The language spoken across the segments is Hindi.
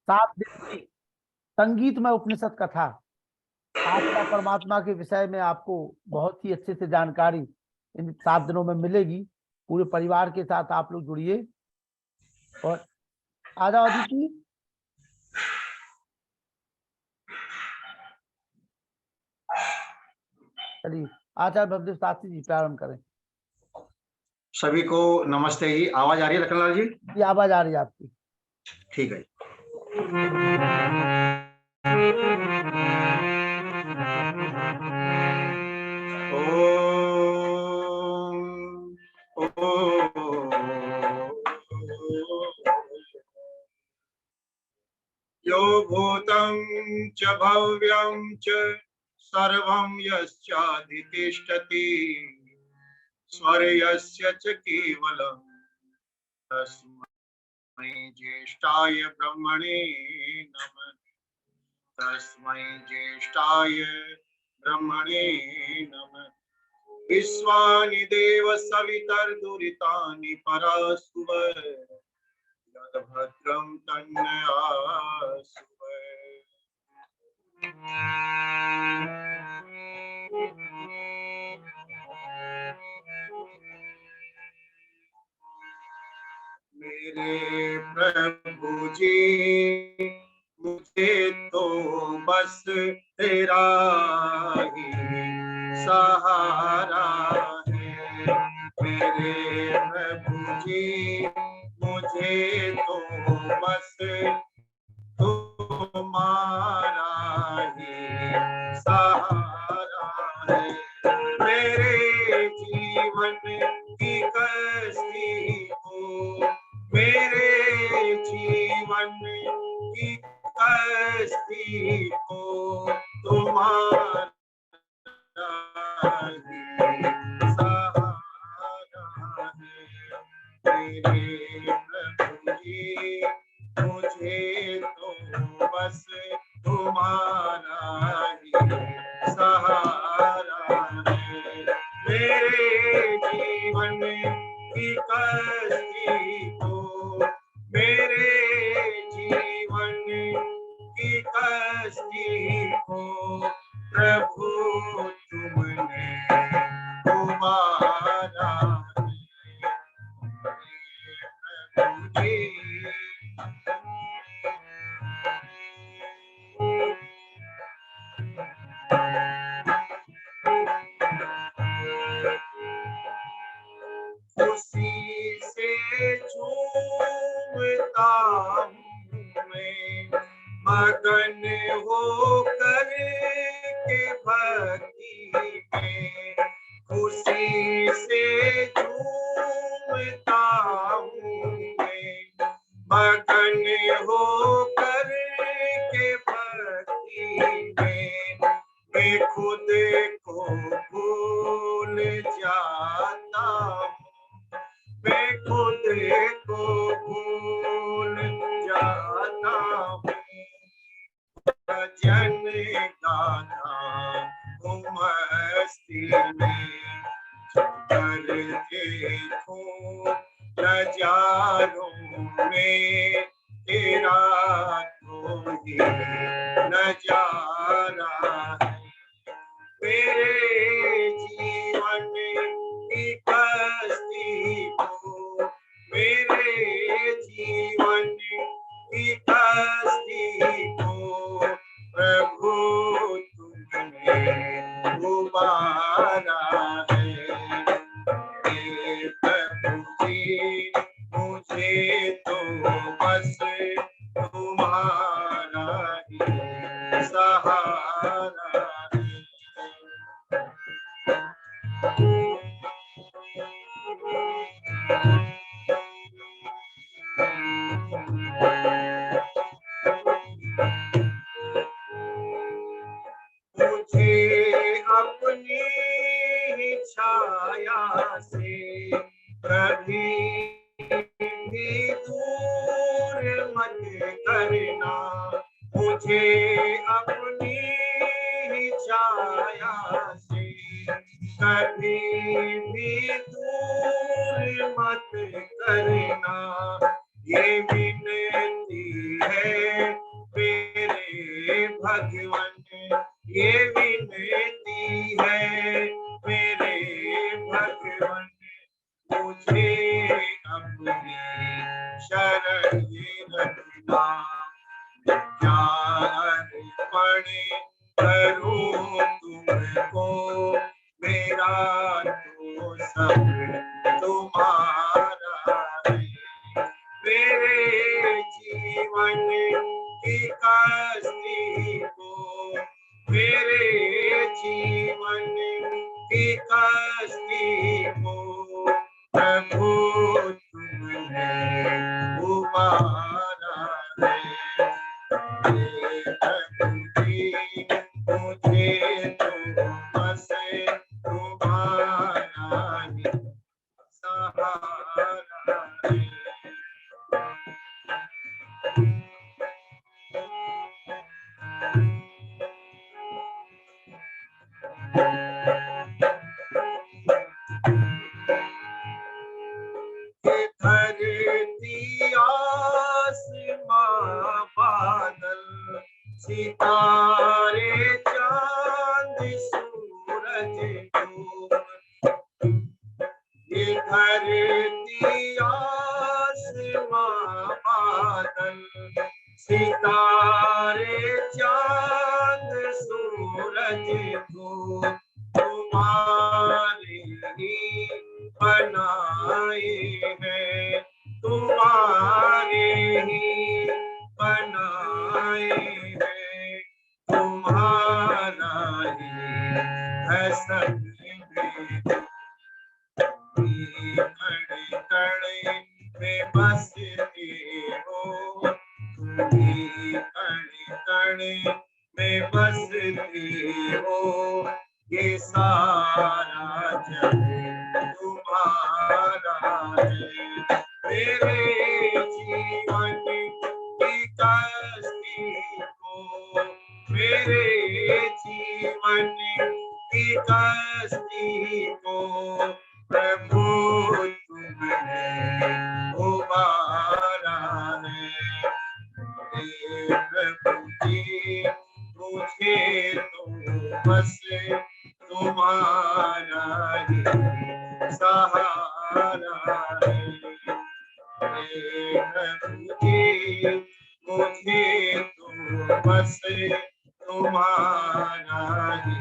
7 दिन की संगीतमय उपनिषद कथा आत्मा परमात्मा के विषय में आपको बहुत ही अच्छे से जानकारी इन 7 दिनों में मिलेगी। पूरे परिवार के साथ आप लोग जुड़िए। और आ जाओ अदिति। चलिए आचार्य भवदेव शास्त्री जी प्रारंभ करें। सभी को नमस्ते जी। आवाज आ रही है लखनलाल जी? ये आवाज आ रही है आपकी? ठीक है। यो भूतं च भव्यं च सर्वं यश्चाधितिष्ठति स्वर्यस्य च केवलं तस्मै ज्येष्ठाय ब्रह्मणे नमः। तस्मै ज्येष्ठाय ब्रह्मणे नमः। विश्वानि देव सवितर्दुरितानि परासुव यद्भद्रं तन्नयासुव। मेरे प्रभु जी मुझे तो बस तेरा ही सहारा है। मेरे प्रभु जी मुझे तो बस तुम्हारा ही सहारा है। मेरे जीवन की कश्ती हो, मेरे जीवन की कश्ती हो तुम्हारा ही सहारा है। मेरे प्रभु जी मुझे तो बस तुम्हारा ही सहारा है। मेरे जीवन की कश्ती को, मेरे जीवन की कश्ती को प्रभु तुमने तुम्हारा प्रभु जी। खुशी से झूमता हूँ मैं मगन होकर के भक्ति में। खुशी से झूमता हूँ मैं मगन होकर के भक्ति में। मैं खुद को भूल जाता हूँ, मैं खुद को भूल जाता हूँ। भजन गाता हूँ मस्ती में, कर देखूं नजारों में तेरा तो ही नजारा है। मेरे जीवन की कश्ती को, मेरे जीवन की कश्ती को प्रभु तुमने उबारा है। हे प्रभु जी मुझे तो बस तुम्हारा ही सहारा है। मुझे अपनी छाया से कभी भी दूर मत करना। मुझे अपनी छाया से कभी भी दूर मत करना। ये विनती है मेरे भगवन, ये विनती है मेरे भगवन, मुझे अपनी शरण रखना। अर्पण करूं तुमको, मेरा तो सब तुम्हारा है। मेरे जीवन की कश्ती को, मेरे जीवन की कश्ती को प्रभु तुमने उबारा है। मुझे तो बस तुम्हारा ही सहारा है। धरती आसमां बादल, सितारे चांद सूरज धूप, ये धरती आसमां बादल, सितारे चांद सूरज धूप तुम्हारे ही बनाए हैं, तुम्हारे ही बनाए हैं, तुम्हारा ही है सब कण कण में बसते हो, तुम्ही कण कण में बसते हो, ये सारा जग तुम्हारा है। मेरे जीवन की कश्ती को, मेरे जीवन की कश्ती को प्रभु तुमने उबारा है। प्रभु जी मुझे तो बस तुम्हारा ही सहारा है। प्रभु जी मुझे तो बस तुम्हारा ही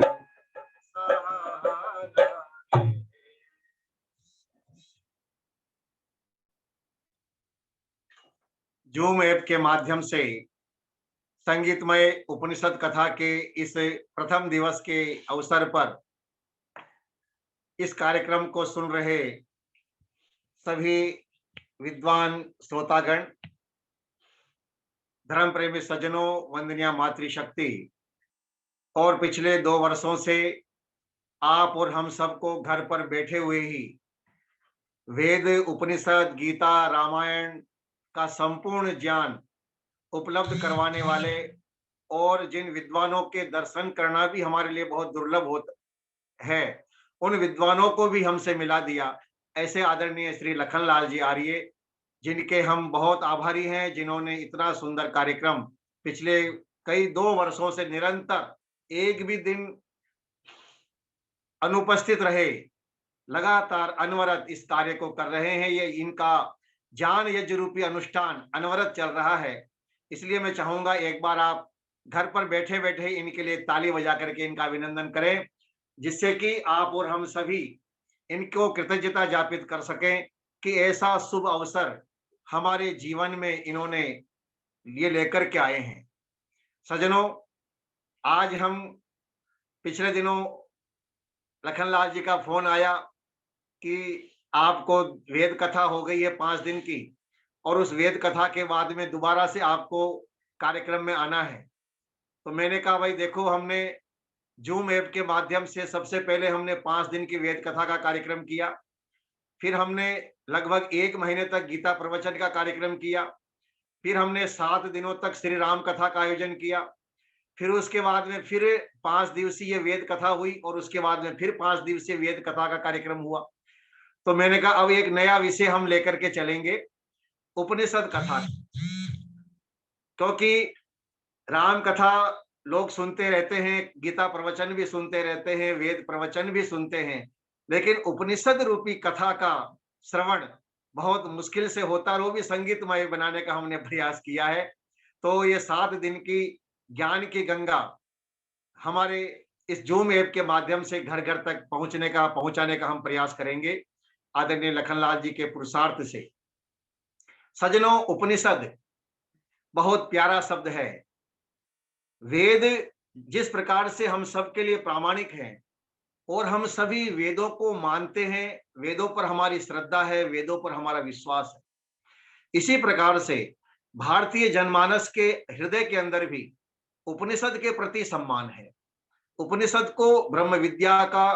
सहारा है। जूम ऐप के माध्यम से संगीतमय उपनिषद कथा के इस प्रथम दिवस के अवसर पर इस कार्यक्रम को सुन रहे सभी विद्वान श्रोतागण, धर्म प्रेमी सज्जनों, वंदनीय मातृशक्ति, और पिछले 2 वर्षों से आप और हम सबको घर पर बैठे हुए ही वेद, उपनिषद, गीता, रामायण का संपूर्ण ज्ञान उपलब्ध करवाने वाले और जिन विद्वानों के दर्शन करना भी हमारे लिए बहुत दुर्लभ होता है, उन विद्वानों को भी हमसे मिला दिया। ऐसे आदरणीय श्री लखनलाल जी आर्य, जिनके हम बहुत आभारी हैं, जिन्होंने इतना सुंदर कार्यक्रम पिछले कई 2 वर्षों से निरंतर एक भी दिन अनुपस्थित रहे, लगातार अनवरत इस कार्य को कर रहे हैं। ये इनका ज्ञान यज्ञ रूपी अनुष्ठान अनवरत चल रहा है। इसलिए मैं चाहूंगा एक बार आप घर पर बैठे बैठे इनके लिए ताली बजा करके इनका अभिनंदन करें, जिससे कि आप और हम सभी इनको कृतज्ञता ज्ञापित कर सकें कि ऐसा शुभ अवसर हमारे जीवन में इन्होंने ये लेकर के आए हैं। सज्जनों, आज हम पिछले दिनों लखनलाल जी का फोन आया कि आपको वेद कथा हो गई है 5 दिन की, और उस वेद कथा के बाद में दोबारा से आपको कार्यक्रम में आना है। तो मैंने कहा भाई देखो, हमने जूम ऐप के माध्यम से सबसे पहले हमने 5 दिन की वेद कथा का कार्यक्रम किया, फिर हमने लगभग 1 महीने तक गीता प्रवचन का कार्यक्रम किया, फिर हमने 7 दिनों तक श्री राम कथा का आयोजन किया, फिर उसके बाद में फिर 5 दिवसीय वेद कथा हुई, और उसके बाद में फिर 5 दिवसीय वेद कथा का कार्यक्रम हुआ। तो मैंने कहा अब एक नया विषय हम लेकर के चलेंगे, उपनिषद कथा। क्योंकि राम कथा लोग सुनते रहते हैं, गीता प्रवचन भी सुनते रहते हैं, वेद प्रवचन भी सुनते हैं, लेकिन उपनिषद रूपी कथा का श्रवण बहुत मुश्किल से होता है, और वो भी संगीतमय बनाने का हमने प्रयास किया है। तो ये 7 दिन की ज्ञान की गंगा हमारे इस जूम ऐप के माध्यम से घर-घर तक पहुँचाने का हम प्रयास करेंगे, आदरणीय लखनलाल जी के पुरुषार्थ से। सज्जनों, उपनिषद बहुत प्यारा शब्द है। वेद जिस प्रकार से हम सबके लिए प्रामाणिक हैं और हम सभी वेदों को मानते हैं, वेदों पर हमारी श्रद्धा है, वेदों पर हमारा विश्वास है, इसी प्रकार से भारतीय जनमानस के हृदय के अंदर भी उपनिषद के प्रति सम्मान है। उपनिषद को ब्रह्म विद्या का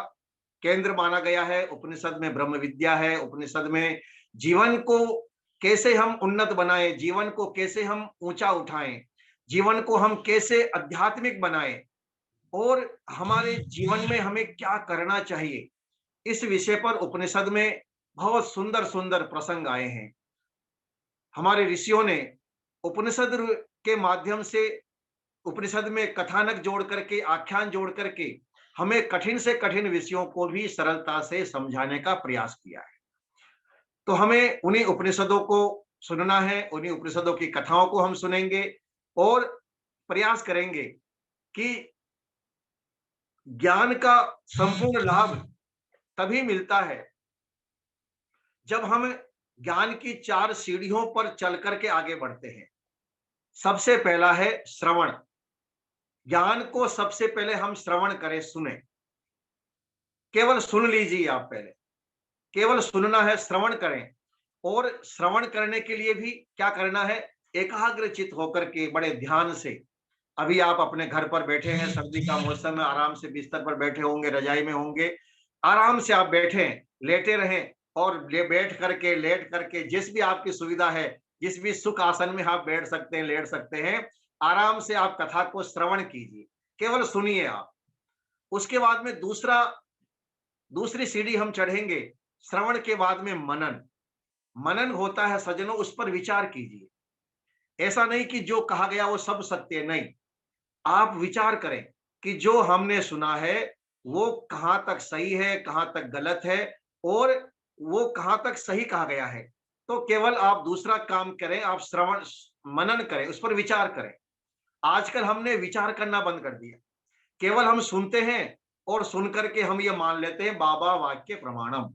केंद्र माना गया है। उपनिषद में ब्रह्म विद्या है। उपनिषद में जीवन को कैसे हम उन्नत बनाएं, जीवन को कैसे हम ऊंचा उठाएं, जीवन को हम कैसे आध्यात्मिक बनाएं और हमारे जीवन में हमें क्या करना चाहिए, इस विषय पर उपनिषद में बहुत सुंदर सुंदर प्रसंग आए हैं। हमारे ऋषियों ने उपनिषद के माध्यम से, उपनिषद में कथानक जोड़ करके, आख्यान जोड़ करके हमें कठिन से कठिन विषयों को भी सरलता से समझाने का प्रयास किया है। तो हमें उन्हीं उपनिषदों को सुनना है, उन्हीं उपनिषदों की कथाओं को हम सुनेंगे और प्रयास करेंगे कि ज्ञान का संपूर्ण लाभ तभी मिलता है जब हम ज्ञान की 4 सीढ़ियों पर चल करके आगे बढ़ते हैं। सबसे पहला है श्रवण। ज्ञान को सबसे पहले हम श्रवण करें, सुने। केवल सुन लीजिए, आप पहले केवल सुनना है, श्रवण करें। और श्रवण करने के लिए भी क्या करना है, एकाग्रचित होकर के बड़े ध्यान से। अभी आप अपने घर पर बैठे हैं, सर्दी का मौसम है, आराम से बिस्तर पर बैठे होंगे, रजाई में होंगे, आराम से आप बैठे, लेटे रहें और बैठ करके, लेट करके, जिस भी आपकी सुविधा है, जिस भी सुख आसन में आप बैठ सकते हैं, लेट सकते हैं, आराम से आप कथा को श्रवण कीजिए, केवल सुनिए आप। उसके बाद में दूसरी सीढ़ी हम चढ़ेंगे। श्रवण के बाद में मनन। मनन होता है सज्जनों, उस पर विचार कीजिए। ऐसा नहीं कि जो कहा गया वो सब सत्य, नहीं। आप विचार करें कि जो हमने सुना है वो कहां तक सही है, कहां तक गलत है, और वो कहां तक सही कहा गया है। तो केवल आप दूसरा काम करें, आप श्रवण मनन करें, उस पर विचार करें। आजकल हमने विचार करना बंद कर दिया, केवल हम सुनते हैं और सुन करके हम ये मान लेते हैं बाबा वाक्य प्रमाणम,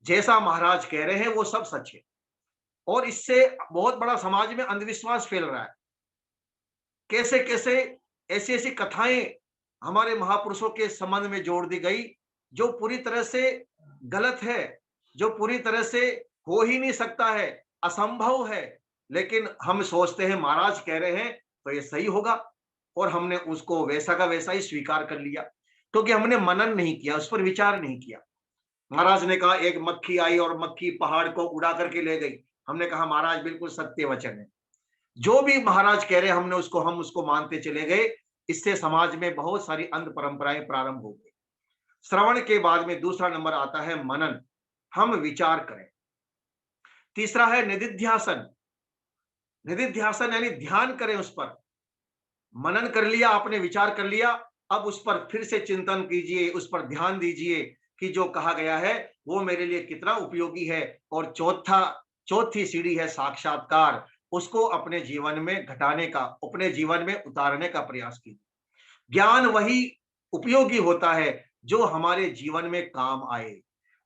जैसा महाराज कह रहे हैं वो सब सच है। और इससे बहुत बड़ा समाज में अंधविश्वास फैल रहा है। कैसे कैसे ऐसी ऐसी कथाएं हमारे महापुरुषों के संबंध में जोड़ दी गई जो पूरी तरह से गलत है, जो पूरी तरह से हो ही नहीं सकता है, असंभव है। लेकिन हम सोचते हैं महाराज कह रहे हैं तो ये सही होगा, और हमने उसको वैसा का वैसा ही स्वीकार कर लिया, क्योंकि हमने मनन नहीं किया, उस पर विचार नहीं किया। महाराज ने कहा एक मक्खी आई और मक्खी पहाड़ को उड़ा करके ले गई। हमने कहा महाराज बिल्कुल सत्य वचन है, जो भी महाराज कह रहे हैं हम उसको मानते चले गए। इससे समाज में बहुत सारी अंध परंपराएं प्रारंभ हो गई। श्रवण के बाद में दूसरा नंबर आता है मनन, हम विचार करें। तीसरा है निधिध्यासन। निधिध्यासन यानी ध्यान करें उस पर। मनन कर लिया आपने, विचार कर लिया, अब उस पर फिर से चिंतन कीजिए, उस पर ध्यान दीजिए कि जो कहा गया है वो मेरे लिए कितना उपयोगी है। और चौथी सीढ़ी है साक्षात्कार। उसको अपने जीवन में घटाने का, अपने जीवन में उतारने का प्रयास कीजिए। ज्ञान वही उपयोगी होता है जो हमारे जीवन में काम आए,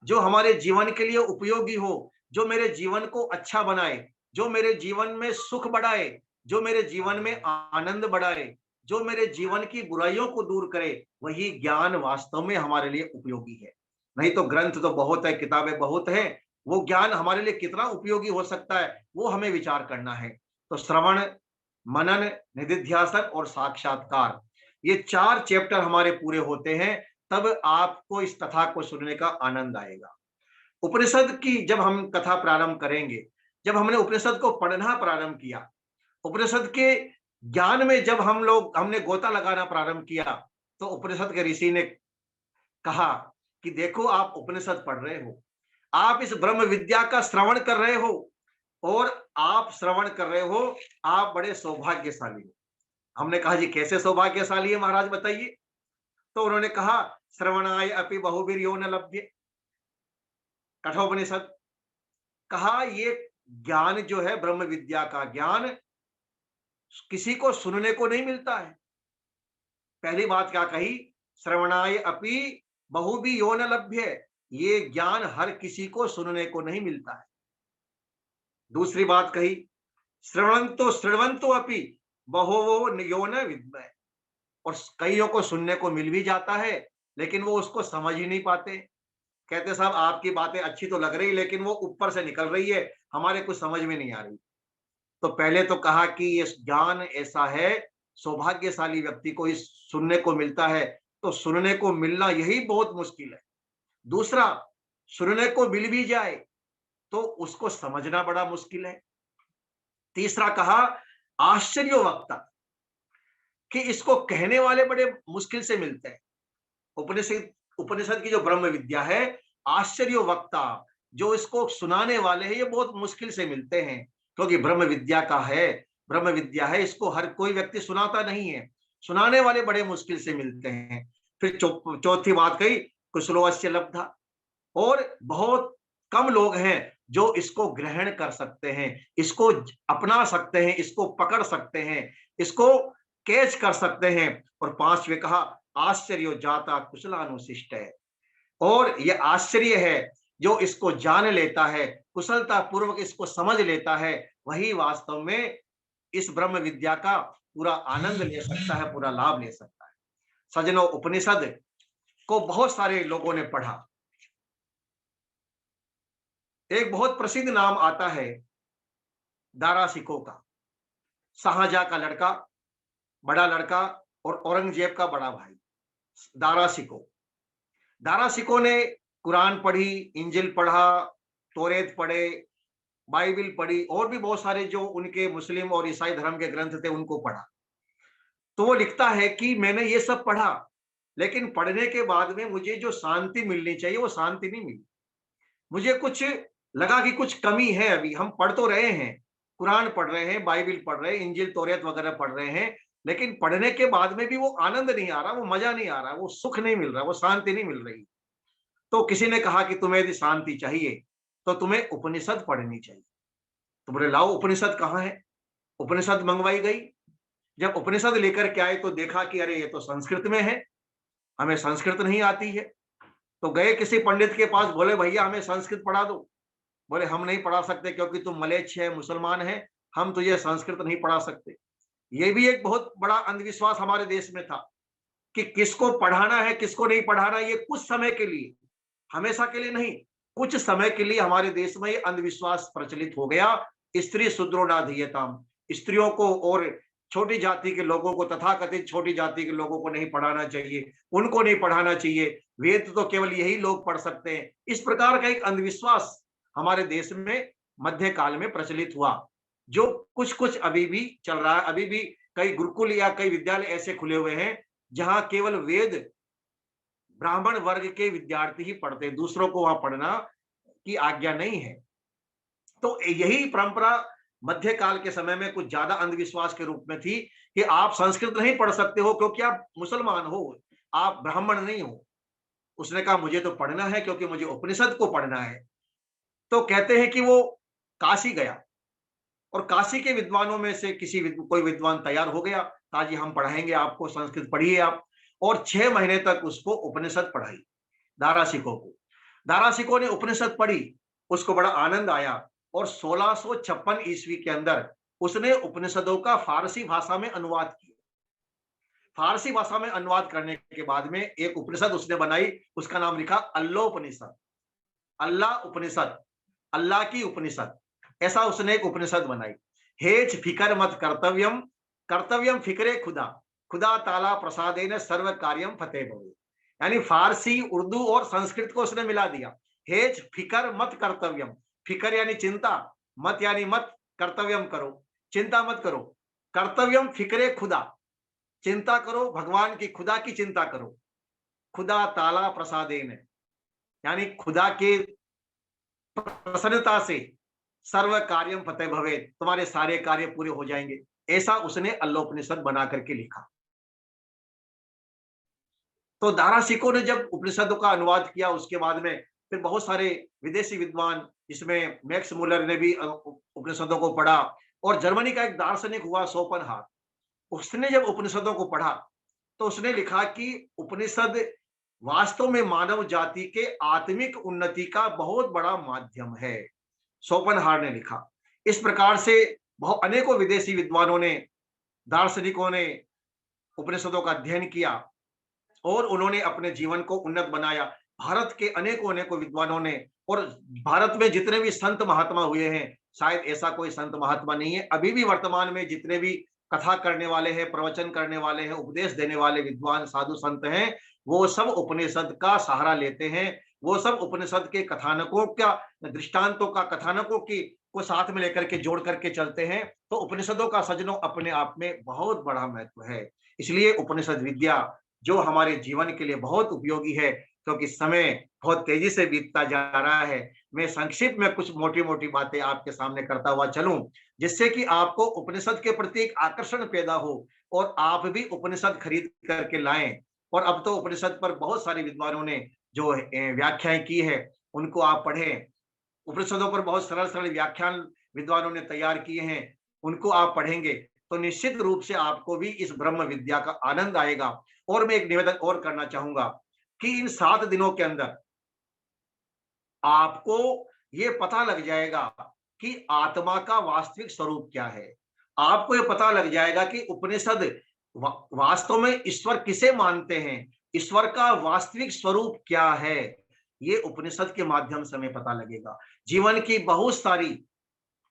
जो हमारे जीवन के लिए उपयोगी हो, जो मेरे जीवन को अच्छा बनाए, जो मेरे जीवन में सुख बढ़ाए, जो मेरे जीवन में आनंद बढ़ाए, जो मेरे जीवन की बुराइयों को दूर करे, वही ज्ञान वास्तव में हमारे लिए उपयोगी है। नहीं तो ग्रंथ तो बहुत है, किताबें बहुत हैं, वो ज्ञान हमारे लिए कितना उपयोगी हो सकता है वो हमें विचार करना है। तो श्रवण, मनन, निधिध्यासन और साक्षात्कार, ये 4 चैप्टर हमारे पूरे होते हैं, तब आपको इस कथा को सुनने का आनंद आएगा। उपनिषद की जब हम कथा प्रारंभ करेंगे, जब हमने उपनिषद को पढ़ना प्रारंभ किया, उपनिषद के ज्ञान में जब हमने गोता लगाना प्रारंभ किया, तो उपनिषद के ऋषि ने कहा कि देखो आप उपनिषद पढ़ रहे हो, आप इस ब्रह्म विद्या का श्रवण कर रहे हो, और आप श्रवण कर रहे हो, आप बड़े सौभाग्यशाली हो। हमने कहा जी कैसे सौभाग्यशाली है महाराज बताइए? तो उन्होंने कहा श्रवणाय अपि बहुवीर्यो न लभ्य, कठोपनिषद। कहा ये ज्ञान जो है ब्रह्म विद्या का ज्ञान किसी को सुनने को नहीं मिलता है। पहली बात क्या कही? श्रवणाय अपि बहुवीर्यो न लभ्य, ये ज्ञान हर किसी को सुनने को नहीं मिलता है। दूसरी बात कही श्रवणंतो अपि बहवो यो न विद्मः, और कईयों को सुनने को मिल भी जाता है लेकिन वो उसको समझ ही नहीं पाते। कहते साहब आपकी बातें अच्छी तो लग रही लेकिन वो ऊपर से निकल रही है, हमारे कुछ समझ में नहीं आ रही। तो पहले तो कहा कि ये ज्ञान ऐसा है, सौभाग्यशाली व्यक्ति को इस सुनने को मिलता है, तो सुनने को मिलना यही बहुत मुश्किल है। दूसरा, सुनने को मिल भी जाए तो उसको समझना बड़ा मुश्किल है। तीसरा कहा आश्चर्य वक्ता, कि इसको कहने वाले बड़े मुश्किल से मिलते हैं। उपनिषद उपनिषद की जो ब्रह्म विद्या है, आश्चर्य वक्ता जो इसको सुनाने वाले हैं ये बहुत मुश्किल से मिलते हैं, क्योंकि ब्रह्म विद्या का है, ब्रह्म विद्या है, इसको हर कोई व्यक्ति सुनाता नहीं है, सुनाने वाले बड़े मुश्किल से मिलते हैं। फिर चौथी बात कही कुशलोस्य लब्धा, और बहुत कम लोग हैं जो इसको ग्रहण कर सकते हैं, इसको अपना सकते हैं, इसको पकड़ सकते हैं, इसको कैच कर सकते हैं। और पांचवे कहा आश्चर्य जाता कुशलानुशिष्ट है, और ये आश्चर्य है जो इसको जान लेता है, कुशलता पूर्वक इसको समझ लेता है, वही वास्तव में इस ब्रह्म विद्या का पूरा आनंद ले सकता है, पूरा लाभ ले सकता है। सजनों, उपनिषद को बहुत सारे लोगों ने पढ़ा। एक बहुत प्रसिद्ध नाम आता है दारा शिकोह का, शाहजहां का लड़का, बड़ा लड़का, और औरंगजेब का बड़ा भाई दारा शिकोह। दारा शिकोह ने कुरान पढ़ी, इंजिल पढ़ा, तौरेत पढ़े, बाइबिल पढ़ी, और भी बहुत सारे जो उनके मुस्लिम और ईसाई धर्म के ग्रंथ थे उनको पढ़ा। तो वो लिखता है कि मैंने ये सब पढ़ा, लेकिन पढ़ने के बाद में मुझे जो शांति मिलनी चाहिए वो शांति नहीं मिली। मुझे कुछ लगा कि कुछ कमी है। अभी हम पढ़ तो रहे हैं, कुरान पढ़ रहे हैं, बाइबिल पढ़ रहे हैं, इंजिल तौरेत वगैरह पढ़ रहे हैं, लेकिन पढ़ने के बाद में भी वो आनंद नहीं आ रहा, वो मजा नहीं आ रहा, वो सुख नहीं मिल रहा, वो शांति नहीं मिल रही। तो किसी ने कहा कि तुम्हें यदि शांति चाहिए तो तुम्हें उपनिषद पढ़नी चाहिए। तो बोले लाओ उपनिषद कहाँ है? उपनिषद मंगवाई गई। जब उपनिषद लेकर के आए तो देखा कि अरे ये तो संस्कृत में है, हमें संस्कृत नहीं आती है। तो गए किसी पंडित के पास, बोले भैया हमें संस्कृत पढ़ा दो। बोले हम नहीं पढ़ा सकते क्योंकि तुम मलेच्छ है, मुसलमान है, हम तुझे संस्कृत नहीं पढ़ा सकते। ये भी एक बहुत बड़ा अंधविश्वास हमारे देश में था कि किसको पढ़ाना है किसको नहीं पढ़ाना, ये कुछ समय के लिए, हमेशा के लिए नहीं, कुछ समय के लिए हमारे देश में ये अंधविश्वास प्रचलित हो गया। स्त्री शूद्रो नाधीयताम, स्त्रियों को और छोटी जाति के लोगों को, तथाकथित छोटी जाति के लोगों को नहीं पढ़ाना चाहिए, उनको नहीं पढ़ाना चाहिए, वेद तो केवल यही लोग पढ़ सकते हैं। इस प्रकार का एक अंधविश्वास हमारे देश में मध्य काल में प्रचलित हुआ, जो कुछ कुछ अभी भी चल रहा है। अभी भी कई गुरुकुल या कई विद्यालय ऐसे खुले हुए हैं जहां केवल वेद ब्राह्मण वर्ग के विद्यार्थी ही पढ़ते हैं, दूसरों को वहां पढ़ना की आज्ञा नहीं है। तो यही परंपरा मध्य काल के समय में कुछ ज्यादा अंधविश्वास के रूप में थी कि आप संस्कृत नहीं पढ़ सकते हो क्योंकि आप मुसलमान हो, आप ब्राह्मण नहीं हो। उसने कहा मुझे तो पढ़ना है क्योंकि मुझे उपनिषद को पढ़ना है। तो कहते हैं कि वो काशी गया, और काशी के विद्वानों में से कोई विद्वान तैयार हो गया, कहा जी हम पढ़ाएंगे आपको, संस्कृत पढ़िए आप। और 6 महीने तक उसको उपनिषद पढ़ाई, दारा शिकोह को। दारा शिकोह ने उपनिषद पढ़ी, उसको बड़ा आनंद आया, और 1656 ईस्वी के अंदर उसने उपनिषदों का फारसी भाषा में अनुवाद किया। फारसी भाषा में अनुवाद करने के बाद में एक उपनिषद उसने बनाई, उसका नाम लिखा अल्लोपनिषद, अल्लाह उपनिषद, अल्लाह की उपनिषद, ऐसा उसने एक उपनिषद बनाई। हेच फिकर मत कर्तव्यम, कर्तव्यम फिक्रे खुदा, खुदा ताला प्रसादे ने सर्व कार्यम फतेह भवे। यानी फारसी, उर्दू और संस्कृत को उसने मिला दिया। हेच फिकर मत कर्तव्यम, फिकर यानी चिंता, मत यानी मत, कर्तव्यम करो, चिंता मत करो, कर्तव्यम फिक्रे खुदा, चिंता करो भगवान की, खुदा की चिंता करो, खुदा ताला प्रसादे ने, यानी खुदा के प्रसन्नता से सर्व कार्यम फतेह भवेत्, तुम्हारे सारे कार्य पूरे हो जाएंगे। ऐसा उसने अल्लोपनिषद बना करके लिखा। तो दारासिको ने जब उपनिषदों का अनुवाद किया, उसके बाद में फिर बहुत सारे विदेशी विद्वान, जिसमें मैक्स मुलर ने भी उपनिषदों को पढ़ा, और जर्मनी का एक दार्शनिक हुआ शोपेनहावर, उसने जब उपनिषदों को पढ़ा तो उसने लिखा कि उपनिषद वास्तव में मानव जाति के आत्मिक उन्नति का बहुत बड़ा माध्यम है। शोपेनहावर ने लिखा। इस प्रकार से बहुत अनेकों विदेशी विद्वानों ने, दार्शनिकों ने उपनिषदों का अध्ययन किया और उन्होंने अपने जीवन को उन्नत बनाया। भारत के अनेकों अनेकों विद्वानों ने, और भारत में जितने भी संत महात्मा हुए हैं, शायद ऐसा कोई संत महात्मा नहीं है अभी भी वर्तमान में, जितने भी कथा करने वाले हैं, प्रवचन करने वाले हैं, उपदेश देने वाले विद्वान साधु संत हैं, वो सब उपनिषद का सहारा लेते हैं। वो सब उपनिषद के कथानकों का, दृष्टांतों का, कथानकों की को साथ में लेकर के जोड़ करके चलते हैं। तो उपनिषदों का सज्जनों अपने आप में बहुत बड़ा महत्व है। इसलिए उपनिषद विद्या जो हमारे जीवन के लिए बहुत उपयोगी है, क्योंकि समय बहुत तेजी से बीतता जा रहा है। मैं संक्षिप्त में कुछ मोटी मोटी बातें आपके सामने करता हुआ चलूं, जिससे कि आपको उपनिषद के प्रति एक आकर्षण पैदा हो और आप भी उपनिषद खरीद करके लाएं। और अब तो उपनिषद पर बहुत सारे विद्वानों ने जो व्याख्याएं की है, उनको आप पढ़ें। उपनिषदों पर बहुत सरल सरल व्याख्यान विद्वानों ने तैयार किए हैं, उनको आप पढ़ेंगे तो निश्चित रूप से आपको भी इस ब्रह्म विद्या का आनंद आएगा। और मैं एक निवेदन और करना चाहूंगा कि इन 7 दिनों के अंदर आपको ये पता लग जाएगा कि आत्मा का वास्तविक स्वरूप क्या है। आपको ये पता लग जाएगा कि उपनिषद वास्तव में ईश्वर किसे मानते हैं, ईश्वर का वास्तविक स्वरूप क्या है, ये उपनिषद के माध्यम से हमें पता लगेगा। जीवन की बहुत सारी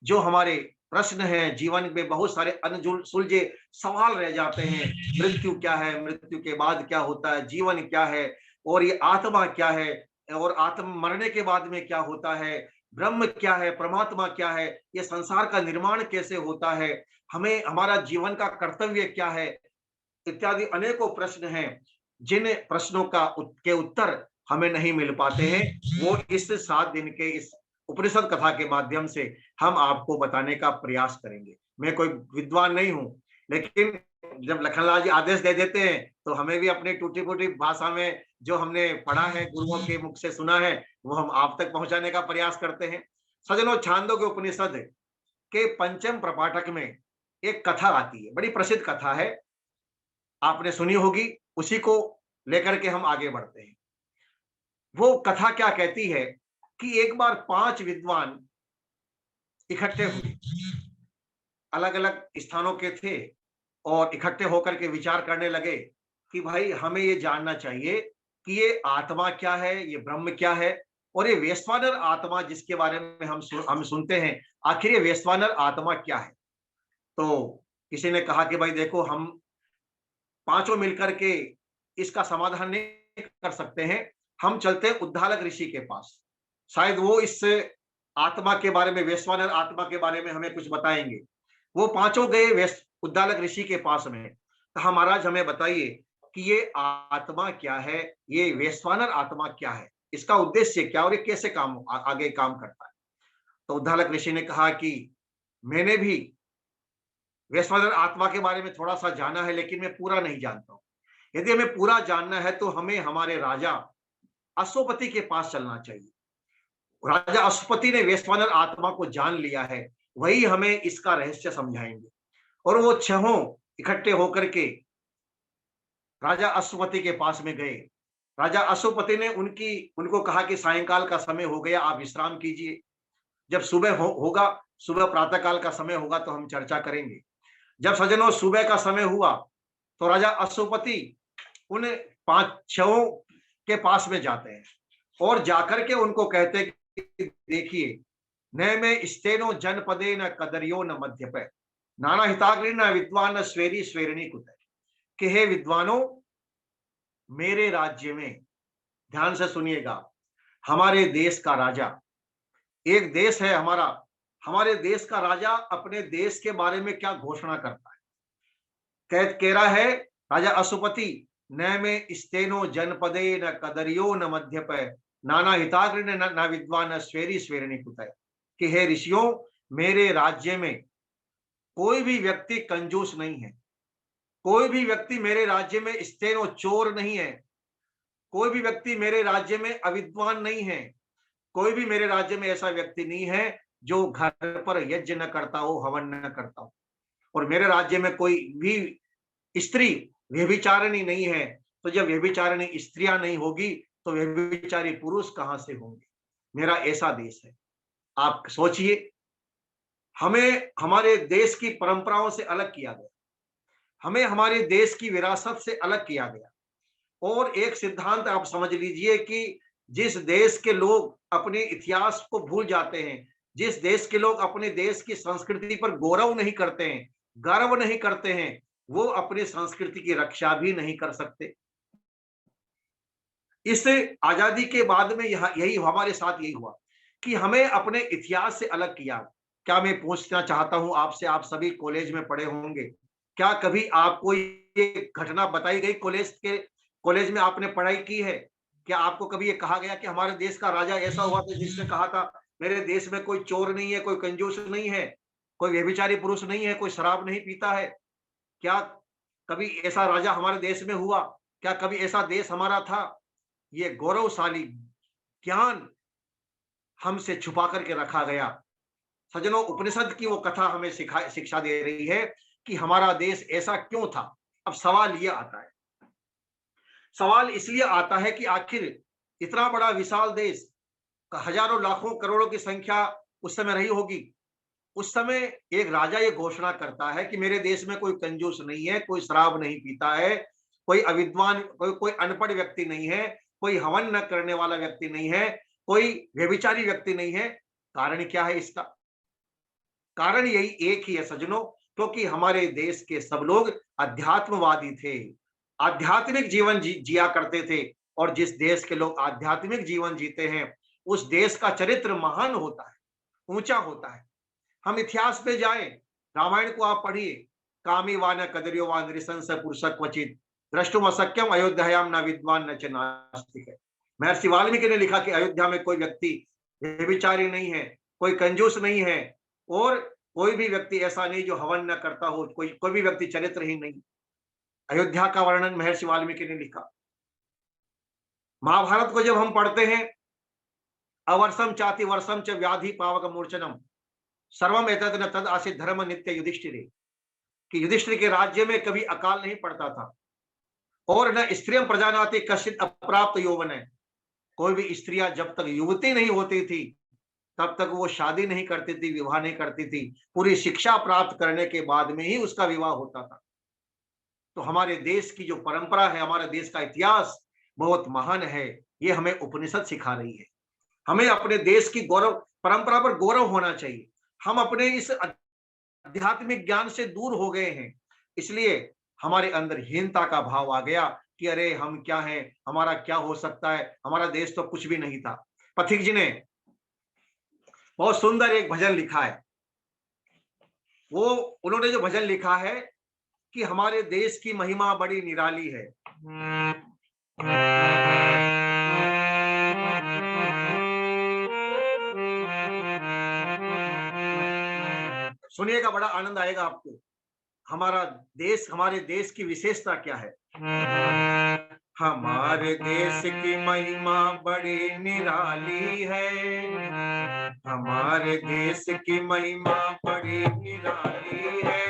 जो हमारे प्रश्न हैं, जीवन में बहुत सारे सुलझे सवाल रह जाते हैं। मृत्यु क्या है, मृत्यु के बाद क्या होता है, जीवन क्या है, और ये आत्मा क्या है, और आत्मा मरने के बाद में क्या होता है, ब्रह्म क्या है, परमात्मा क्या है, ये संसार का निर्माण कैसे होता है, हमें हमारा जीवन का कर्तव्य क्या है, इत्यादि अनेकों प्रश्न हैं। जिन प्रश्नों के उत्तर हमें नहीं मिल पाते हैं, वो इस 7 दिन के इस उपनिषद कथा के माध्यम से हम आपको बताने का प्रयास करेंगे। मैं कोई विद्वान नहीं हूं, लेकिन जब लखनलाल जी आदेश दे देते हैं तो हमें भी अपनी टूटी फूटी भाषा में जो हमने पढ़ा है, गुरुओं के मुख से सुना है, वो हम आप तक पहुंचाने का प्रयास करते हैं। सज्जनों, छांदोग्य उपनिषद के पंचम प्रपाठक में एक कथा आती है, बड़ी प्रसिद्ध कथा है, आपने सुनी होगी। उसी को लेकर के हम आगे बढ़ते हैं। वो कथा क्या कहती है कि एक बार 5 विद्वान इकट्ठे हुए, अलग अलग स्थानों के थे, और इकट्ठे होकर के विचार करने लगे कि भाई हमें ये जानना चाहिए कि ये आत्मा क्या है, ये ब्रह्म क्या है, और ये वेश्वानर आत्मा जिसके बारे में हम सुनते हैं, आखिर ये वेश्वानर आत्मा क्या है। तो किसी ने कहा कि भाई देखो, हम पांचों मिलकर के इसका समाधान नहीं कर सकते हैं, हम चलते हैं उद्दालक ऋषि के पास, शायद वो इस आत्मा के बारे में, वेश्वानर आत्मा के बारे में हमें कुछ बताएंगे। वो पांचों गए उद्दालक ऋषि के पास में, कहा महाराज हमें बताइए कि ये आत्मा क्या है, ये वेश्वानर आत्मा क्या है, इसका उद्देश्य क्या, और ये कैसे आगे काम करता है। तो उद्दालक ऋषि ने कहा कि मैंने भी वेश्वानर आत्मा के बारे में थोड़ा सा जाना है, लेकिन मैं पूरा नहीं जानता हूं। यदि हमें पूरा जानना है तो हमें हमारे राजा अश्वपति के पास चलना चाहिए। राजा अश्वपति ने वेश्वानर आत्मा को जान लिया है, वही हमें इसका रहस्य समझाएंगे। और वो 6 इकट्ठे होकर के राजा अश्वपति के पास में गए। राजा अश्वपति ने उनको कहा कि सायंकाल का समय हो गया, आप विश्राम कीजिए, जब सुबह होगा, सुबह प्रातः काल का समय होगा तो हम चर्चा करेंगे। जब सज्जनों सुबह का समय हुआ तो राजा अश्वपति उन 5-6 के पास में जाते हैं और जाकर के उनको कहते हैं कि देखिए, न में स्तेनो जनपदे न कदरियो न मध्यपे नाना हिताग्नि न विद्वान न स्वेरी स्वेरिणी कुत, कि हे विद्वानों, मेरे राज्य में, ध्यान से सुनिएगा, हमारे देश का राजा, एक देश है हमारा, हमारे देश का राजा अपने देश के बारे में क्या घोषणा करता है। कह रहा है राजा अश्वपति, न में स्तेनो जनपदे न कदरियो न मध्यपे नाना हिताग्नि न विद्वान न स्वेरी स्वेरिणी कुत, कि हे ऋषियों, मेरे राज्य में कोई भी व्यक्ति कंजूस नहीं है, कोई भी व्यक्ति मेरे राज्य में स्तेनो चोर नहीं है, कोई भी व्यक्ति मेरे राज्य में अविद्वान नहीं है, कोई भी मेरे राज्य में ऐसा व्यक्ति नहीं है जो घर पर यज्ञ न करता हो, हवन न करता हो। और मेरे राज्य में कोई भी स्त्री व्यभिचारिणी नहीं है। तो जब व्यभिचारिणी स्त्रियां नहीं होगी तो व्यभिचारी पुरुष कहां से होंगे? मेरा ऐसा देश है। आप सोचिए, हमें हमारे देश की परंपराओं से अलग किया गया, हमें हमारे देश की विरासत से अलग किया गया। और एक सिद्धांत आप समझ लीजिए कि जिस देश के लोग अपने इतिहास को भूल जाते हैं, जिस देश के लोग अपने देश की संस्कृति पर गौरव नहीं करते हैं, गर्व नहीं करते हैं, वो अपनी संस्कृति की रक्षा भी नहीं कर सकते। इस आजादी के बाद में यही हमारे साथ यही हुआ कि हमें अपने इतिहास से अलग किया। क्या मैं पूछना चाहता हूं आपसे, आप सभी कॉलेज में पढ़े होंगे, क्या कभी आपको ये घटना बताई गई कॉलेज में आपने पढ़ाई की है? क्या आपको कभी ये कहा गया कि हमारे देश का राजा ऐसा हुआ था जिसने कहा था मेरे देश में कोई चोर नहीं है, कोई कंजूस नहीं है, कोई व्यभिचारी पुरुष नहीं है, कोई शराब नहीं पीता है? क्या कभी ऐसा राजा हमारे देश में हुआ? क्या कभी ऐसा देश हमारा था? ये गौरवशाली ज्ञान हमसे छुपा करके रखा गया। सज्जनों, उपनिषद की वो कथा हमें शिक्षा दे रही है कि हमारा देश ऐसा क्यों था। अब सवाल ये आता है, सवाल इसलिए आता है कि आखिर इतना बड़ा विशाल देश, हजारों लाखों करोड़ों की संख्या उस समय रही होगी। उस समय एक राजा ये घोषणा करता है कि मेरे देश में कोई कंजूस नहीं है, कोई शराब नहीं पीता है, कोई अविद्वान, कोई अनपढ़ व्यक्ति नहीं है, कोई हवन न करने वाला व्यक्ति नहीं है, कोई व्यभिचारी व्यक्ति नहीं है। कारण क्या है इसका? कारण यही एक ही है सज्जनों, क्योंकि हमारे देश के सब लोग अध्यात्मवादी थे, आध्यात्मिक जीवन जिया करते थे। और जिस देश के लोग आध्यात्मिक जीवन जीते हैं, उस देश का चरित्र महान होता है, ऊंचा होता है। हम इतिहास पे जाएं, रामायण को आप पढ़िए, कामी वान कदरियो वान नृशंस पुरुष क्वचित द्रष्टुम अशक्यम अयोध्यायाम न विद्वान न च नास्तिक। महर्षि वाल्मीकि ने लिखा कि अयोध्या में कोई व्यक्ति व्यभिचारी नहीं है, कोई कंजूस नहीं है, और कोई भी व्यक्ति ऐसा नहीं जो हवन न करता हो, कोई भी व्यक्ति चरित्रहीन नहीं। अयोध्या का वर्णन महर्षि वाल्मीकि ने लिखा। महाभारत को जब हम पढ़ते हैं, अवर्षम चाति वर्षम च व्याधि पावक मूर्छनम सर्वम एतद न तद आसीत धर्म नित्य युधिष्ठिरे, कि युधिष्ठिर के राज्य में कभी अकाल नहीं पड़ता था, और न स्त्रियम प्रजानाति कश्चित अप्राप्त यौवन है। कोई भी स्त्रियां जब तक युवती नहीं होती थी तब तक वो शादी नहीं करती थी, विवाह नहीं करती थी। पूरी शिक्षा प्राप्त करने के बाद में ही उसका विवाह होता था। तो हमारे देश की जो परंपरा है, हमारे देश का इतिहास बहुत महान है। ये हमें उपनिषद सिखा रही है। हमें अपने देश की गौरव परंपरा पर गौरव होना चाहिए। हम अपने इस आध्यात्मिक ज्ञान से दूर हो गए हैं, इसलिए हमारे अंदर हीनता का भाव आ गया कि अरे हम क्या हैं, हमारा क्या हो सकता है, हमारा देश तो कुछ भी नहीं था। पथिक जी ने बहुत सुंदर एक भजन लिखा है। उन्होंने जो भजन लिखा है कि हमारे देश की महिमा बड़ी निराली है। सुनिएगा, बड़ा आनंद आएगा आपको। हमारे देश की विशेषता क्या है? हमारे देश की महिमा बड़ी निराली है, हमारे देश की महिमा बड़ी निराली है,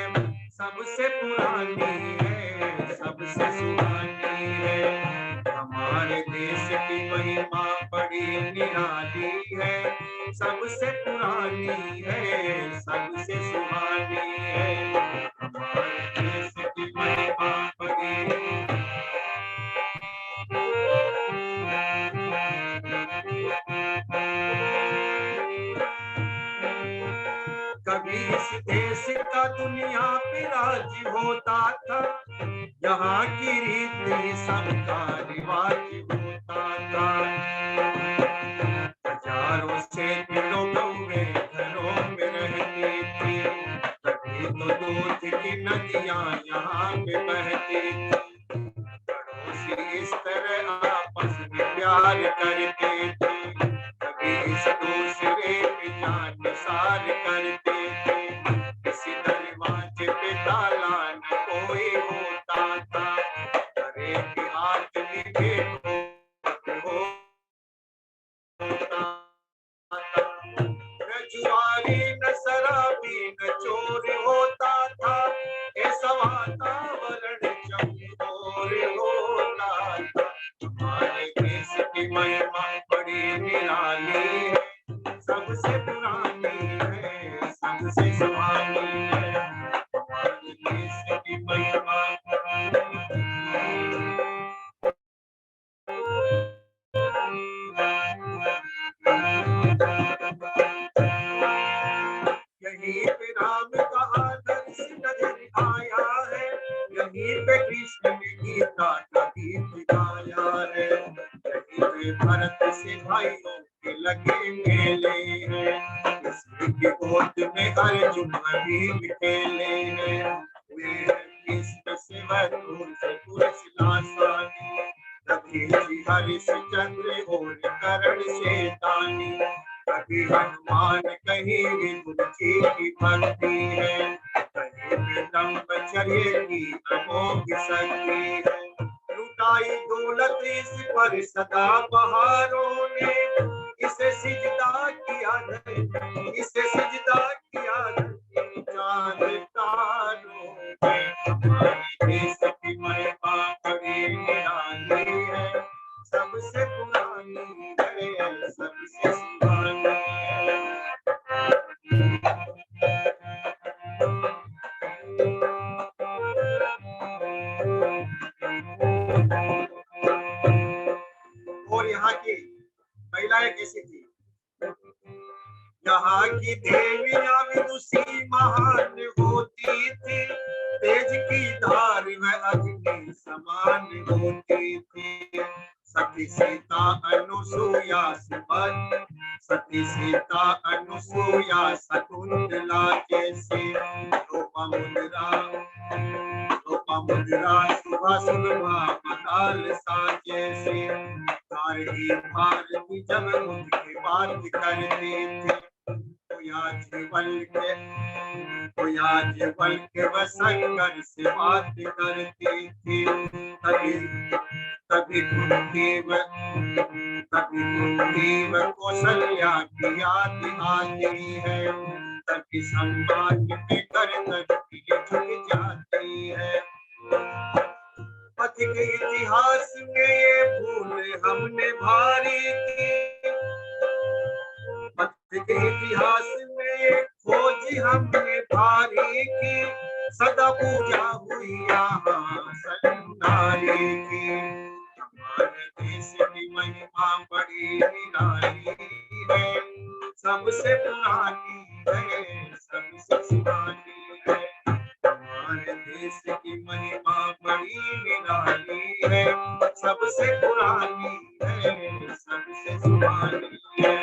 सबसे पुरानी है, सबसे सुहानी है। हमारे देश की महिमा बड़ी निराली है, सबसे पुरानी है, सबसे सुहानी है। हमारे देश की महिमा बड़ी कभी इस देश का दुनिया पे राज होता था, यहाँ की रीति सबका रिवाज होता था। हजारों सैकड़ों गौएं घरों में रहती थी, तभी तो दूध की नदियां यहाँ पे बहती थी। पड़ोसी इस तरह आपस में प्यार करते थे, कभी इस दूसरे की जान पे कृष्ण ने गीता का गीत गाया है। कहीं पे भरत से भाइयों के लगे मेले हैं, इसी की गोद में अर्जुन भीम खेले हैं। वे कृष्ण से वरुण से तुलसीदासानी, कभी हरिश्चंद्र और करण शैतानी, कभी हनुमान कहीं विदुर जी की भक्ति है, कहीं ब्रह्मचर्य की अमोघ शक्ति है। लुटाई दौलत इस पर सदा बहारों ने, इसे सिजदा किया धरती, इसे सिजदा किया धरती चांद तारों ने। हमारे देश की महिमा बड़ी निराली है, सबसे पुरानी है, सबसे सुहानी है। और यहाँ की महिलाएं कैसी थी? यहाँ की देवियां विदुषी महान होती थी, तेज की धार व अग्नि समान होती थी। सती सीता अनुसुया सुबल, सती सीता अनुसुया शकुंतला जैसे, लोपामुद्रा सुबह सुबह मदाल सा जैसे, भारती भारती जब उनकी बात करती थी, याज्ञवल के वसंकर से बात करती थी। तभी तभी कुंती व कौशल्या की याद आती है, तभी सम्मान में कर झुक जाती है। पथ के इतिहास में ये भूल हमने भारी की, पथ के इतिहास में ये खोज हमने भारी की, सदा पूजा हुई यहाँ सन्नारी की। हमारे देश की महिमा बड़ी निराली है, सबसे पुरानी है, सबसे सुहानी है। हमारे देश की महिमा बड़ी निराली है, सबसे पुरानी है, सबसे सुहानी है।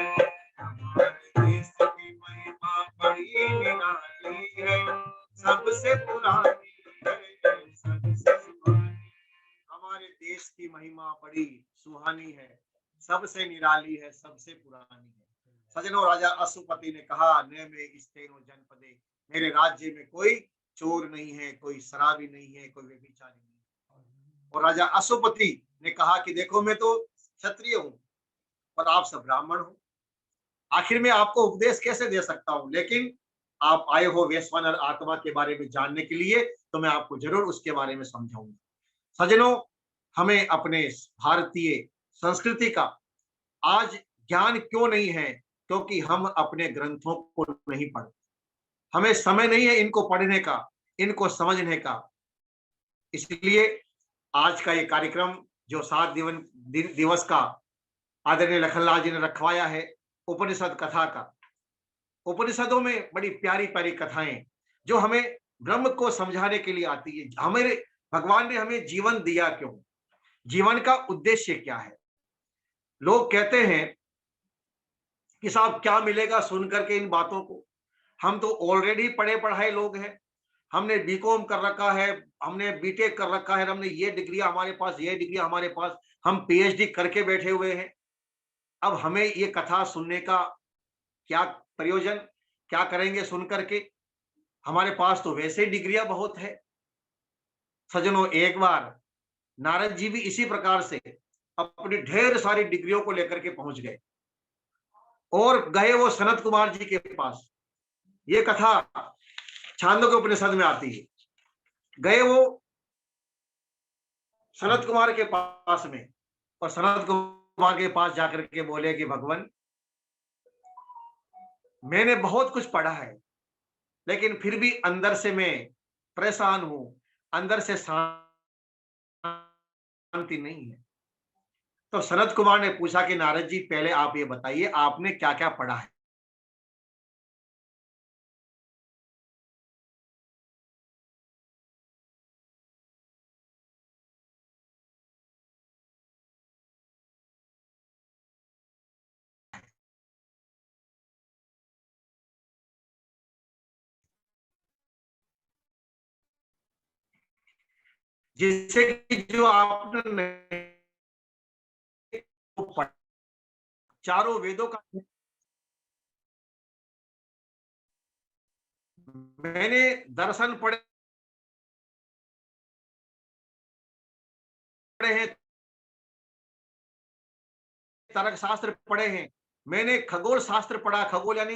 हमारे देश की महिमा बड़ी निराली है, सबसे पुरानी है, सबसे सुहानी। हमारे देश की महिमा बड़ी सुहानी है, सबसे निराली है, सबसे पुरानी है। सजनों, राजा अश्वपति ने कहा, न में स्तेनो जनपदे, मेरे राज्य में कोई चोर नहीं है, कोई शराबी नहीं है, कोई व्यभिचारी नहीं है। और राजा अश्वपति ने कहा कि देखो, मैं तो क्षत्रिय हूं और आप सब ब्राह्मण हो, आखिर में आपको उपदेश कैसे दे सकता हूं, लेकिन आप आए हो वैश्वानर आत्मा के बारे में जानने के लिए, तो मैं आपको जरूर उसके बारे में समझाऊंगा। सजनों, हमें अपने भारतीय संस्कृति का आज ज्ञान क्यों नहीं है? क्योंकि हम अपने ग्रंथों को नहीं पढ़ते, हमें समय नहीं है इनको पढ़ने का, इनको समझने का। इसलिए आज का ये कार्यक्रम जो 7 दिवस का आदरणीय लखनलाल जी ने रखवाया है, उपनिषद कथा का। उपनिषदों में बड़ी प्यारी प्यारी कथाएं जो हमें ब्रह्म को समझाने के लिए आती है। हमारे भगवान ने हमें जीवन दिया क्यों, जीवन का उद्देश्य क्या है। लोग कहते हैं कि साहब क्या मिलेगा सुन करके इन बातों को, हम तो ऑलरेडी पढ़े पढ़ाए लोग हैं, हमने बीकॉम कर रखा है, हमने बीटेक कर रखा है, हमने ये डिग्री हमारे पास, ये डिग्री हमारे पास, हम पीएचडी करके बैठे हुए हैं। अब हमें ये कथा सुनने का क्या प्रयोजन, क्या करेंगे सुन करके, हमारे पास तो वैसे ही डिग्रियां बहुत है। सजनों, एक बार नारद जी भी इसी प्रकार से अपनी ढेर सारी डिग्रियों को लेकर के पहुंच गए और गए वो सनत कुमार जी के पास। ये कथा छांदोग्य उपनिषद में आती है। गए वो सनत कुमार के पास में, और सनत कुमार के पास जाकर के बोले कि भगवान, मैंने बहुत कुछ पढ़ा है, लेकिन फिर भी अंदर से मैं परेशान हूं, अंदर से शांति नहीं है। तो सनत कुमार ने पूछा कि नारद जी, पहले आप ये बताइए, आपने क्या क्या पढ़ा है। जिससे कि जो आपने चारों वेदों का मैंने दर्शन पढ़े हैं, तर्क शास्त्र पढ़े हैं, मैंने खगोल शास्त्र पढ़ा, खगोल यानी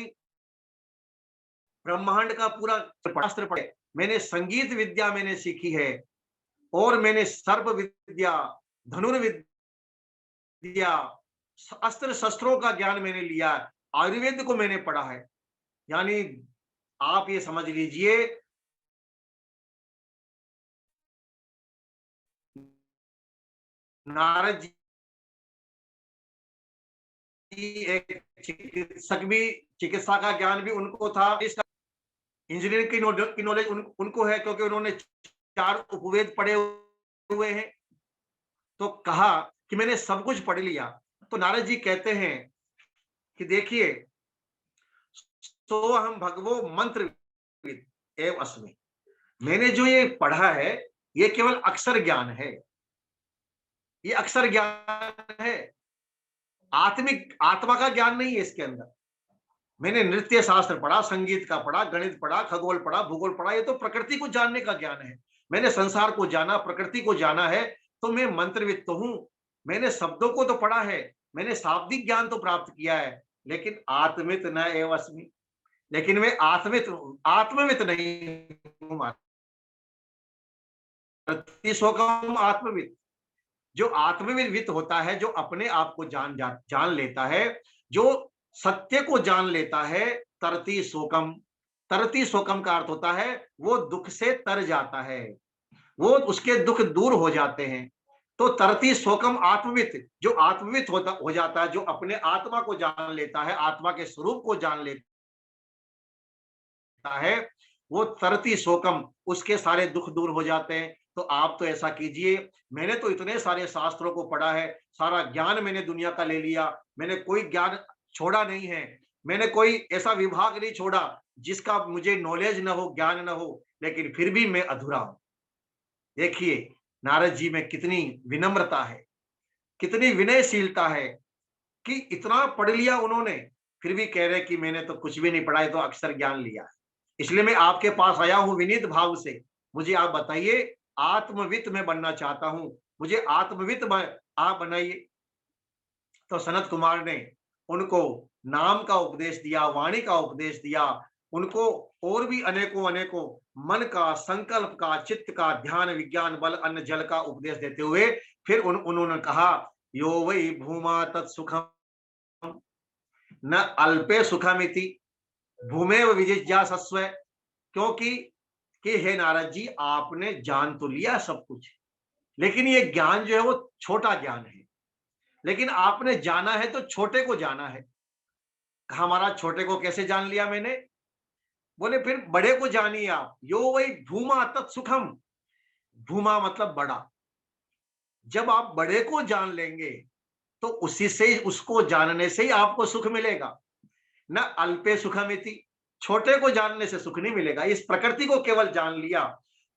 ब्रह्मांड का पूरा शास्त्र पढ़े, मैंने संगीत विद्या मैंने सीखी है, और मैंने सर्प विद्या, धनुर्विद्या, अस्त्र शस्त्रों का ज्ञान मैंने लिया, आयुर्वेद को मैंने पढ़ा है। यानी आप ये समझ लीजिए नारद जी एक चिकित्सक भी, चिकित्सा का ज्ञान भी उनको था, इंजीनियरिंग की नॉलेज उनको है, क्योंकि उन्होंने 4 उपवेद पढ़े हुए हैं। तो कहा कि मैंने सब कुछ पढ़ लिया। तो नारद जी कहते हैं कि देखिए, तो हम भगवो मंत्र एवं अस्मि, मैंने जो ये पढ़ा है ये केवल अक्षर ज्ञान है, ये अक्षर ज्ञान है, आत्मिक आत्मा का ज्ञान नहीं है इसके अंदर। मैंने नृत्य शास्त्र पढ़ा, संगीत का पढ़ा, गणित पढ़ा, खगोल पढ़ा, भूगोल पढ़ा, ये तो प्रकृति को जानने का ज्ञान है। मैंने संसार को जाना, प्रकृति को जाना है, तो मैं मंत्रविद तो हूं। मैंने शब्दों को तो पढ़ा है, मैंने शाब्दिक ज्ञान तो प्राप्त किया है, लेकिन आत्मित न एव अस्मि, लेकिन मैं आत्मवित नहीं हूं। शोकम आत्मविद, जो आत्मविद होता है, जो अपने आप को जान लेता है, जो सत्य को जान लेता है, तरती शोकम, तरती शोकम का अर्थ होता है वो दुख से तर जाता है, वो उसके दुख दूर हो जाते हैं। तो तरती शोकम आत्मविद, जो आत्मविद हो जाता है, जो अपने आत्मा को जान लेता है, आत्मा के स्वरूप को जान लेता है, वो तरती शोकम, उसके सारे दुख दूर हो जाते हैं। तो आप तो ऐसा कीजिए, मैंने तो इतने सारे शास्त्रों को पढ़ा है, सारा ज्ञान मैंने दुनिया का ले लिया, मैंने कोई ज्ञान छोड़ा नहीं है, मैंने कोई ऐसा विभाग नहीं छोड़ा जिसका मुझे नॉलेज न हो, ज्ञान न हो, लेकिन फिर भी मैं अधूरा हूं। देखिए नारद जी में कितनी विनम्रता है, कितनी विनयशीलता है, कि इतना पढ़ लिया उन्होंने, फिर भी कह रहे कि मैंने तो कुछ भी नहीं पढ़ा है, तो अक्षर ज्ञान लिया है। इसलिए मैं आपके पास आया हूं विनीत भाव से, मुझे आप बताइए, आत्मवित मैं बनना चाहता हूं, मुझे आत्मवित आप बनाइए। तो सनत कुमार ने उनको नाम का उपदेश दिया, वाणी का उपदेश दिया, उनको और भी अनेकों अनेकों मन का, संकल्प का, चित्त का, ध्यान, विज्ञान, बल, अन्न, जल का उपदेश देते हुए फिर उन्होंने कहा, यो वै भूमा तत्सुखम न अल्पे सुखमिति भूमेव विजिज्ञासस्व, क्योंकि कि हे नारद जी, आपने जान तो लिया सब कुछ, लेकिन ये ज्ञान जो है वो छोटा ज्ञान है, लेकिन आपने जाना है तो छोटे को जाना है। कहा महाराज छोटे को कैसे जान लिया मैंने? बोले फिर बड़े को जानिए आप, यो वही भूमा तत्सुखम, भूमा मतलब बड़ा, जब आप बड़े को जान लेंगे तो उसी से, उसको जानने से ही आपको सुख मिलेगा। न अल्पे सुखमिति, छोटे को जानने से सुख नहीं मिलेगा। इस प्रकृति को केवल जान लिया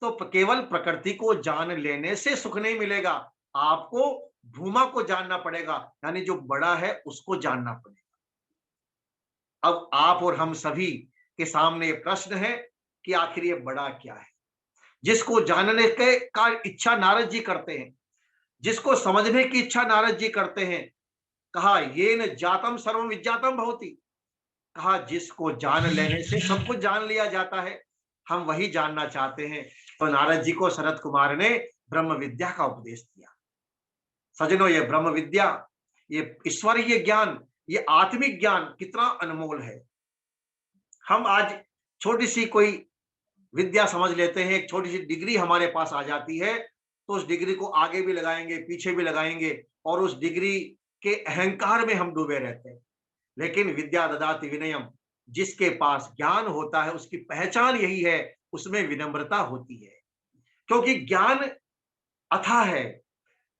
तो केवल प्रकृति को जान लेने से सुख नहीं मिलेगा, आपको भूमा को जानना पड़ेगा, यानी जो बड़ा है उसको जानना पड़ेगा। अब आप और हम सभी के सामने प्रश्न है कि आखिर ये बड़ा क्या है, जिसको जानने के का इच्छा नारद जी करते हैं, जिसको समझने की इच्छा नारद जी करते हैं। कहा ये न जातम सर्वम विज्ञातम भवति, कहा जिसको जान लेने से सब कुछ जान लिया जाता है, हम वही जानना चाहते हैं। तो नारद जी को शरद कुमार ने ब्रह्म विद्या का उपदेश दिया। सजनों, ये ब्रह्म विद्या, ये ईश्वरीय ज्ञान, ये आत्मिक ज्ञान कितना अनमोल है। हम आज छोटी सी कोई विद्या समझ लेते हैं, एक छोटी सी डिग्री हमारे पास आ जाती है, तो उस डिग्री को आगे भी लगाएंगे, पीछे भी लगाएंगे, और उस डिग्री के अहंकार में हम डूबे रहते हैं। लेकिन विद्या ददाति विनयम, जिसके पास ज्ञान होता है उसकी पहचान यही है, उसमें विनम्रता होती है, क्योंकि ज्ञान अथाह है,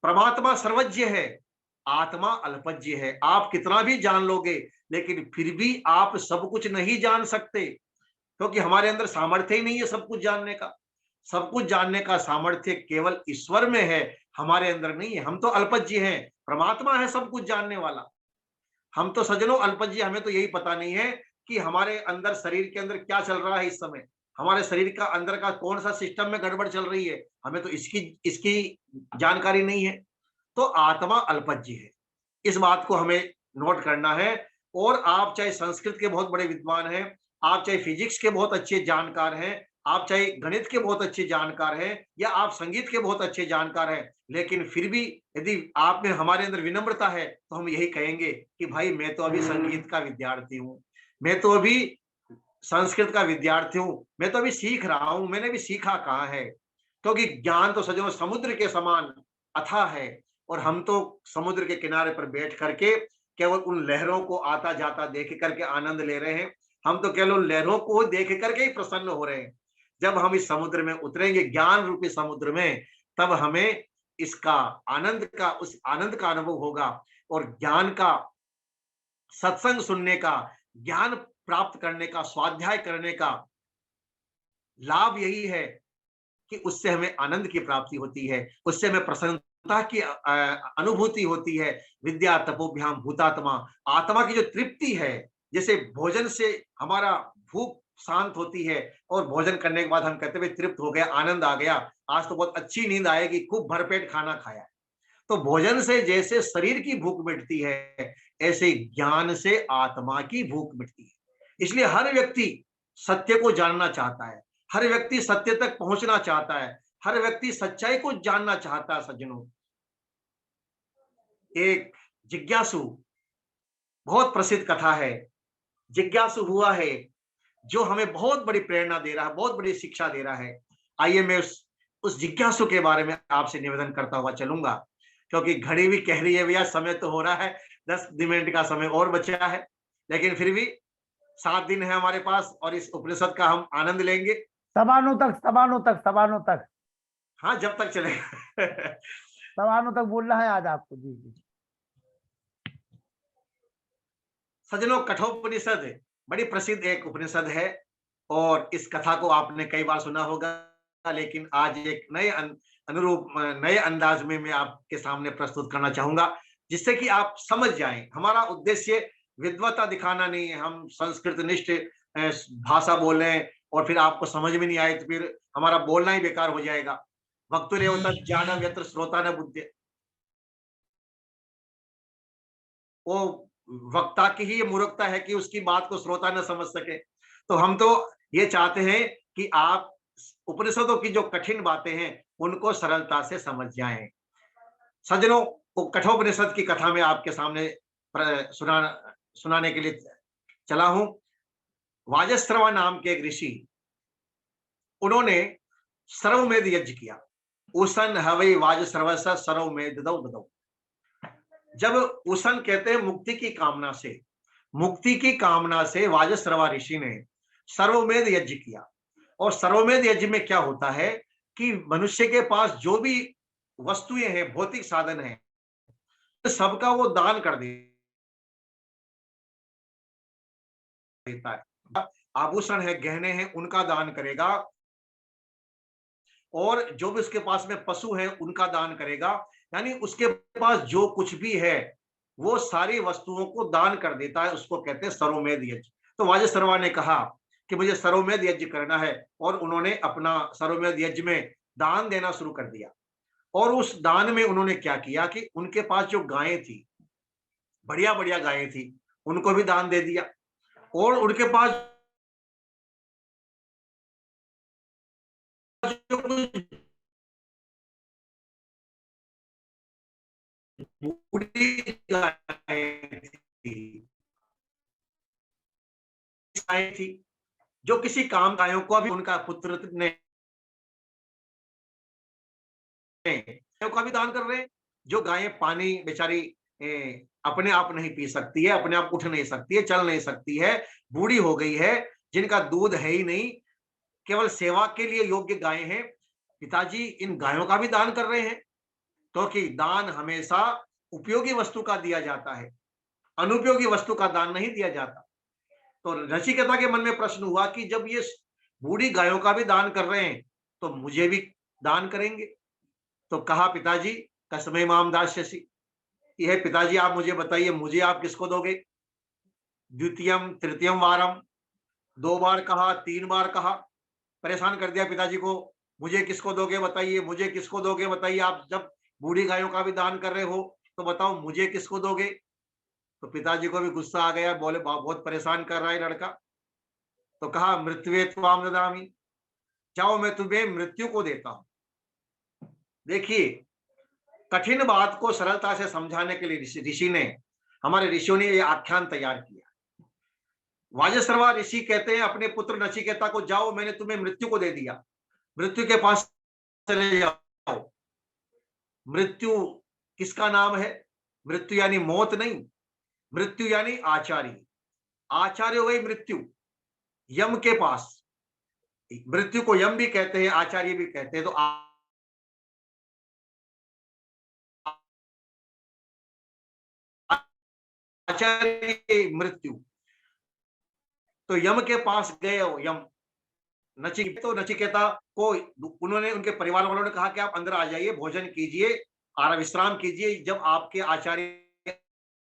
परमात्मा सर्वज्ञ है, आत्मा अल्पज्ञ है। आप कितना भी जान लोगे, लेकिन फिर भी आप सब कुछ नहीं जान सकते, क्योंकि हमारे अंदर सामर्थ्य ही नहीं है सब कुछ जानने का। सब कुछ जानने का सामर्थ्य केवल ईश्वर में है, हमारे अंदर नहीं है। हम तो अल्पज्य हैं, परमात्मा है सब कुछ जानने वाला। हम तो सज्जनों अल्पज्य, हमें तो यही पता नहीं है कि हमारे अंदर, शरीर के अंदर क्या चल रहा है इस समय, हमारे शरीर का अंदर का कौन सा सिस्टम में गड़बड़ चल रही है, हमें तो इसकी इसकी जानकारी नहीं है। तो आत्मा अल्पज्य है, इस बात को हमें नोट करना है। और आप चाहे संस्कृत के बहुत बड़े विद्वान हैं, आप चाहे फिजिक्स के बहुत अच्छे जानकार हैं, आप चाहे गणित के बहुत अच्छे जानकार हैं, या आप संगीत के बहुत अच्छे जानकार हैं, लेकिन फिर भी यदि आप में हमारे अंदर विनम्रता है तो हम यही कहेंगे कि भाई मैं तो अभी संगीत का विद्यार्थी हूँ, मैं तो अभी संस्कृत का विद्यार्थी हूँ, मैं तो अभी सीख रहा हूँ, मैंने भी सीखा कहाँ है। क्योंकि ज्ञान तो सज्जनों समुद्र के समान अथाह है, और हम तो समुद्र के किनारे पर बैठ करके केवल उन लहरों को आता जाता देख करके आनंद ले रहे हैं। हम तो केवल लहरों को देख करके ही प्रसन्न हो रहे हैं। जब हम इस समुद्र में उतरेंगे, ज्ञान रूपी समुद्र में, तब हमें इसका आनंद का, उस आनंद का अनुभव होगा। और ज्ञान का, सत्संग सुनने का, ज्ञान प्राप्त करने का, स्वाध्याय करने का लाभ यही है कि उससे हमें आनंद की प्राप्ति होती है, उससे हमें प्रसन्नता की अनुभूति होती है। विद्या तपोभ्याम भूतात्मा, आत्मा की जो तृप्ति है, जैसे भोजन से हमारा भूख शांत होती है, और भोजन करने के बाद हम कहते हैं तृप्त हो गया, आनंद आ गया, आज तो बहुत अच्छी नींद आएगी, खूब भरपेट खाना खाया। तो भोजन से जैसे शरीर की भूख मिटती है, ऐसे ज्ञान से आत्मा की भूख मिटती है। इसलिए हर व्यक्ति सत्य को जानना चाहता है, हर व्यक्ति सत्य तक पहुंचना चाहता है, हर व्यक्ति सच्चाई को जानना चाहता है। सज्जनों, एक जिज्ञासु, बहुत प्रसिद्ध कथा है, जिज्ञासु हुआ है, जो हमें बहुत बड़ी प्रेरणा दे रहा है, बहुत बड़ी शिक्षा दे रहा है। आइए मैं उस जिज्ञासु के बारे में आपसे निवेदन करता हुआ चलूंगा, क्योंकि घड़ी भी कह रही है भैया समय तो हो रहा है, 10 मिनट का समय और बचा है, लेकिन फिर भी 7 दिन है हमारे पास, और इस उपनिषद का हम आनंद लेंगे। सबानों तक, सबानों तक, सबानों तक, हाँ, जब तक चलेगा। सबानों तक बोलना है आज आपको। जी जी। सज्जनों, कठोपनिषद बड़ी प्रसिद्ध एक उपनिषद है, और इस कथा को आपने कई बार सुना होगा, लेकिन आज एक नए अनुरूप, नए अंदाज में मैं आपके सामने प्रस्तुत करना चाहूंगा, जिससे कि आप समझ जाएं। हमारा उद्देश्य विद्वता दिखाना नहीं है, हम संस्कृत निष्ठ भाषा बोलें और फिर आपको समझ में नहीं आए तो फिर हमारा बोलना ही बेकार हो जाएगा। वक्तुरेव तत् ज्ञानम यत्र श्रोता न बुद्धि, वो वक्ता की ही मूर्खता है कि उसकी बात को श्रोता न समझ सके। तो हम तो ये चाहते हैं कि आप उपनिषदों की जो कठिन बातें हैं उनको सरलता से समझ जाएं। सज्जनों, वो कठोपनिषद की कथा में आपके सामने सुनाने के लिए चला हूं। वाजस्रवा नाम के एक ऋषि, उन्होंने सर्वमेध यज्ञ किया। उसन हवै वाजस्रवस सर्वमेध ददौ ददौ। जब उसन कहते हैं मुक्ति की कामना से, मुक्ति की कामना से वाजस्रवा ऋषि ने सर्वमेध यज्ञ किया। और सर्वमेध यज्ञ में क्या होता है कि मनुष्य के पास जो भी वस्तुएं हैं, भौतिक साधन है, सबका वो दान कर देता है। आभूषण है, गहने हैं, उनका दान करेगा, और जो भी उसके पास में पशु हैं उनका दान करेगा। यानी उसके पास जो कुछ भी है वो सारी वस्तुओं को दान कर देता है, उसको कहते हैं सर्वमेध यज्ञ। तो वाजस्रवा ने कहा कि मुझे सर्वमेध यज्ञ करना है, और उन्होंने अपना सर्वमेध यज्ञ में दान देना शुरू कर दिया। और उस दान में उन्होंने क्या किया कि उनके पास जो गायें थी, बढ़िया बढ़िया गायें थी, उनको भी दान दे दिया। और उनके पास जो बूढ़ी गायें थी, जो किसी काम गायों को भी उनका पुत्र ने का भी दान कर रहे हैं। जो गायें पानी बेचारी अपने आप नहीं पी सकती है, अपने आप उठ नहीं सकती है, चल नहीं सकती है, बूढ़ी हो गई है, जिनका दूध है ही नहीं, केवल सेवा के लिए योग्य गायें हैं, पिताजी इन गायों का भी दान कर रहे हैं। क्योंकि दान हमेशा उपयोगी वस्तु का दिया जाता है, अनुपयोगी वस्तु का दान नहीं दिया जाता। तो ऋषिकेता के मन में प्रश्न हुआ कि जब ये बूढ़ी गायों का भी दान कर रहे हैं तो मुझे भी दान करेंगे। तो कहा पिताजी कसमे माम दास्यसि, यह पिताजी आप मुझे बताइए, मुझे आप किसको दोगे? द्वितीयम तृतीयम वारम, 2 बार कहा, 3 बार कहा, परेशान कर दिया पिताजी को। मुझे किसको दोगे बताइए, मुझे किसको दोगे बताइए, आप जब बूढ़ी गायों का भी दान कर रहे हो तो बताओ मुझे किसको दोगे? तो पिताजी को भी गुस्सा आ गया, बोले बहुत परेशान कर रहा है लड़का। तो कहा मृत्युवे त्वाम ददामि, जाओ मैं तुम्हें मृत्यु को देता हूं। देखिए, कठिन बात को सरलता से समझाने के लिए ऋषि ने, हमारे ऋषियों ने यह आख्यान तैयार किया। वाजश्रवा ऋषि कहते हैं अपने पुत्र नचिकेता को, जाओ मैंने तुम्हें मृत्यु को दे दिया, मृत्यु के पास चले जाओ। मृत्यु किसका नाम है? मृत्यु यानी मौत नहीं, मृत्यु यानी आचार्य। आचार्य हो गई मृत्यु, यम के पास। मृत्यु को यम भी कहते हैं, आचार्य भी कहते हैं। तो आचार्य मृत्यु, तो यम के पास गए हो यम। तो नचिकेता को उन्होंने, उनके परिवार वालों ने कहा कि आप अंदर आ जाइए, भोजन कीजिए, आराम विश्राम कीजिए, जब आपके आचार्य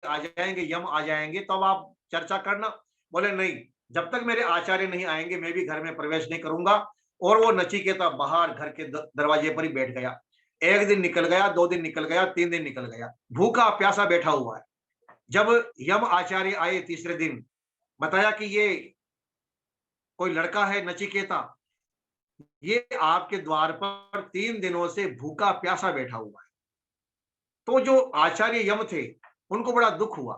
आ जाएंगे, यम आ जाएंगे, तब आप चर्चा करना। बोले नहीं, जब तक मेरे आचार्य नहीं आएंगे मैं भी घर में प्रवेश नहीं करूंगा। और वो नचिकेता बाहर घर के दरवाजे पर ही बैठ गया। 1 दिन निकल गया, 2 दिन निकल गया, 3 दिन निकल गया, भूखा प्यासा बैठा हुआ है। जब यम आचार्य आए तीसरे दिन, बताया कि ये कोई लड़का है नचिकेता, ये आपके द्वार पर 3 दिनों से भूखा प्यासा बैठा हुआ है। तो जो आचार्य यम थे उनको बड़ा दुख हुआ।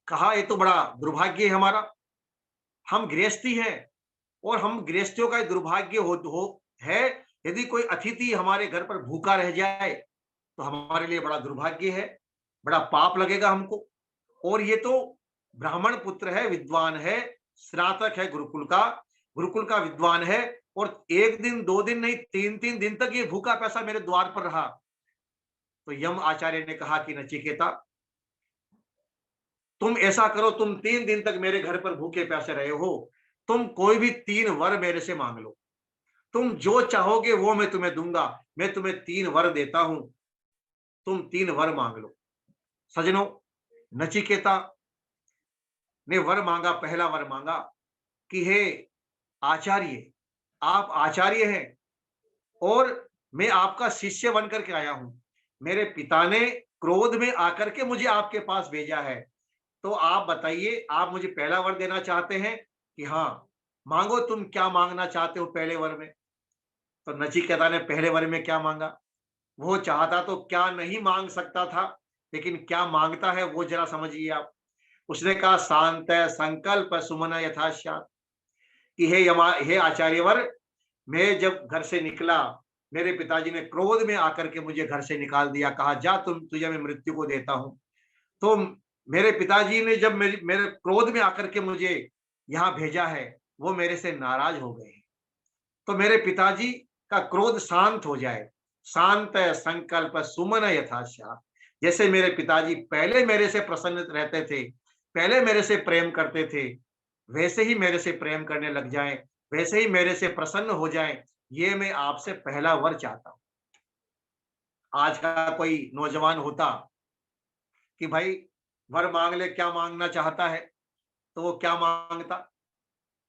कहा ये तो बड़ा दुर्भाग्य है हमारा, हम गृहस्थी हैं और हम गृहस्थियों का दुर्भाग्य है, यदि कोई अतिथि हमारे घर पर भूखा रह जाए तो हमारे लिए बड़ा दुर्भाग्य है, बड़ा पाप लगेगा हमको। और ये तो ब्राह्मण पुत्र है, विद्वान है, स्नातक है गुरुकुल का विद्वान है, और 1 दिन 2 दिन नहीं, 3 दिन तक ये भूखा प्यासा मेरे द्वार पर रहा। तो यम आचार्य ने कहा कि नचिकेता तुम ऐसा करो, तुम 3 दिन तक मेरे घर पर भूखे प्यासे रहे हो, तुम कोई भी 3 वर मेरे से मांग लो, तुम जो चाहोगे वो मैं तुम्हें दूंगा। मैं तुम्हें 3 वर देता हूं, तुम 3 वर मांग लो। सजनों, नचिकेता ने वर मांगा, पहला वर मांगा कि हे आचार्य, आप आचार्य हैं और मैं आपका शिष्य बनकर के आया हूं। मेरे पिता ने क्रोध में आकर के मुझे आपके पास भेजा है, तो आप बताइए, आप मुझे पहला वर देना चाहते हैं कि हाँ? मांगो, तुम क्या मांगना चाहते हो पहले वर में? तो नचिकेता ने पहले वर में क्या मांगा? वो चाहता तो क्या नहीं मांग सकता था, लेकिन क्या मांगता है वो जरा समझिए आप। उसने कहा शांत संकल्प सुमन यथास्यात्, कि हे आचार्यवर, मैं जब घर से निकला, मेरे पिताजी ने क्रोध में आकर के मुझे घर से निकाल दिया, कहा जा तुझे मैं मृत्यु को देता हूं। तो मेरे पिताजी ने जब मेरे क्रोध में आकर के मुझे यहाँ भेजा है, वो मेरे से नाराज हो गए। तो मेरे पिताजी का क्रोध शांत हो जाए। शांत संकल्प सुमन यथास्यात्, जैसे मेरे पिताजी पहले मेरे से प्रसन्न रहते थे, पहले मेरे से प्रेम करते थे, वैसे ही मेरे से प्रेम करने लग जाएं, वैसे ही मेरे से प्रसन्न हो जाएं, ये मैं आपसे पहला वर चाहता हूं। आज का कोई नौजवान होता कि भाई वर मांग ले, क्या मांगना चाहता है, तो वो क्या मांगता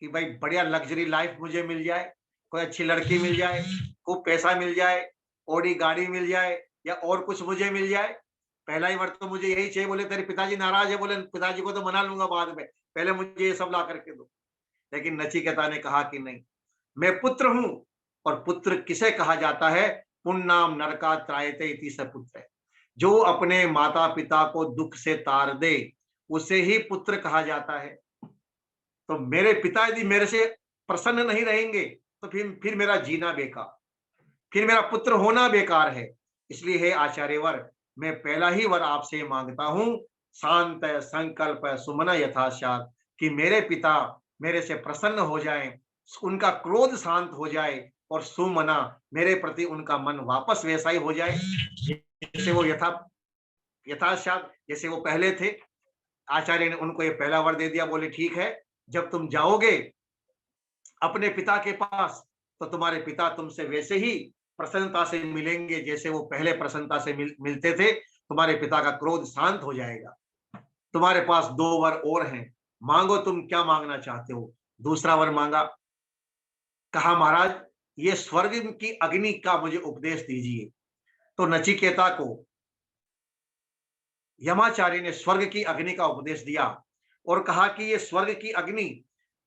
कि भाई बढ़िया लग्जरी लाइफ मुझे मिल जाए, कोई अच्छी लड़की मिल जाए, खूब पैसा मिल जाए, ऑडी गाड़ी मिल जाए, या और कुछ मुझे मिल जाए। पहला ही वर तो मुझे यही चाहिए। बोले तेरे पिताजी नाराज है, बोले पिताजी को तो मना लूंगा बाद में, पहले मुझे ये सब ला करके दो। लेकिन नचिकेता ने कहा कि नहीं, मैं पुत्र हूं, और पुत्र किसे कहा जाता है? पुण्नाम नरका त्रायते इति स पुत्र, जो अपने माता पिता को दुख से तार दे उसे ही पुत्र कहा जाता है। तो मेरे पिता यदि मेरे से प्रसन्न नहीं रहेंगे तो फिर मेरा जीना बेकार, फिर मेरा पुत्र होना बेकार है। इसलिए हे आचार्यवर, मैं पहला ही वर आपसे मांगता हूं, शांत संकल्प सुमन यथास्यात्, कि मेरे पिता मेरे से प्रसन्न हो जाएं, उनका क्रोध शांत हो जाए, और सुमना, मेरे प्रति उनका मन वापस वैसा ही हो जाए जैसे वो यथास्यात्, जैसे वो पहले थे। आचार्य ने उनको ये पहला वर दे दिया। बोले ठीक है, जब तुम जाओगे अपने पिता के पास तो तुम्हारे पिता तुमसे वैसे ही प्रसन्नता से मिलेंगे जैसे वो पहले प्रसन्नता से मिलते थे। तुम्हारे पिता का क्रोध शांत हो जाएगा। तुम्हारे पास 2 वर और हैं, मांगो तुम क्या मांगना चाहते हो। दूसरा वर मांगा, कहा महाराज ये स्वर्ग की अग्नि का मुझे उपदेश दीजिए। तो नचिकेता को यमाचार्य ने स्वर्ग की अग्नि का उपदेश दिया और कहा कि ये स्वर्ग की अग्नि,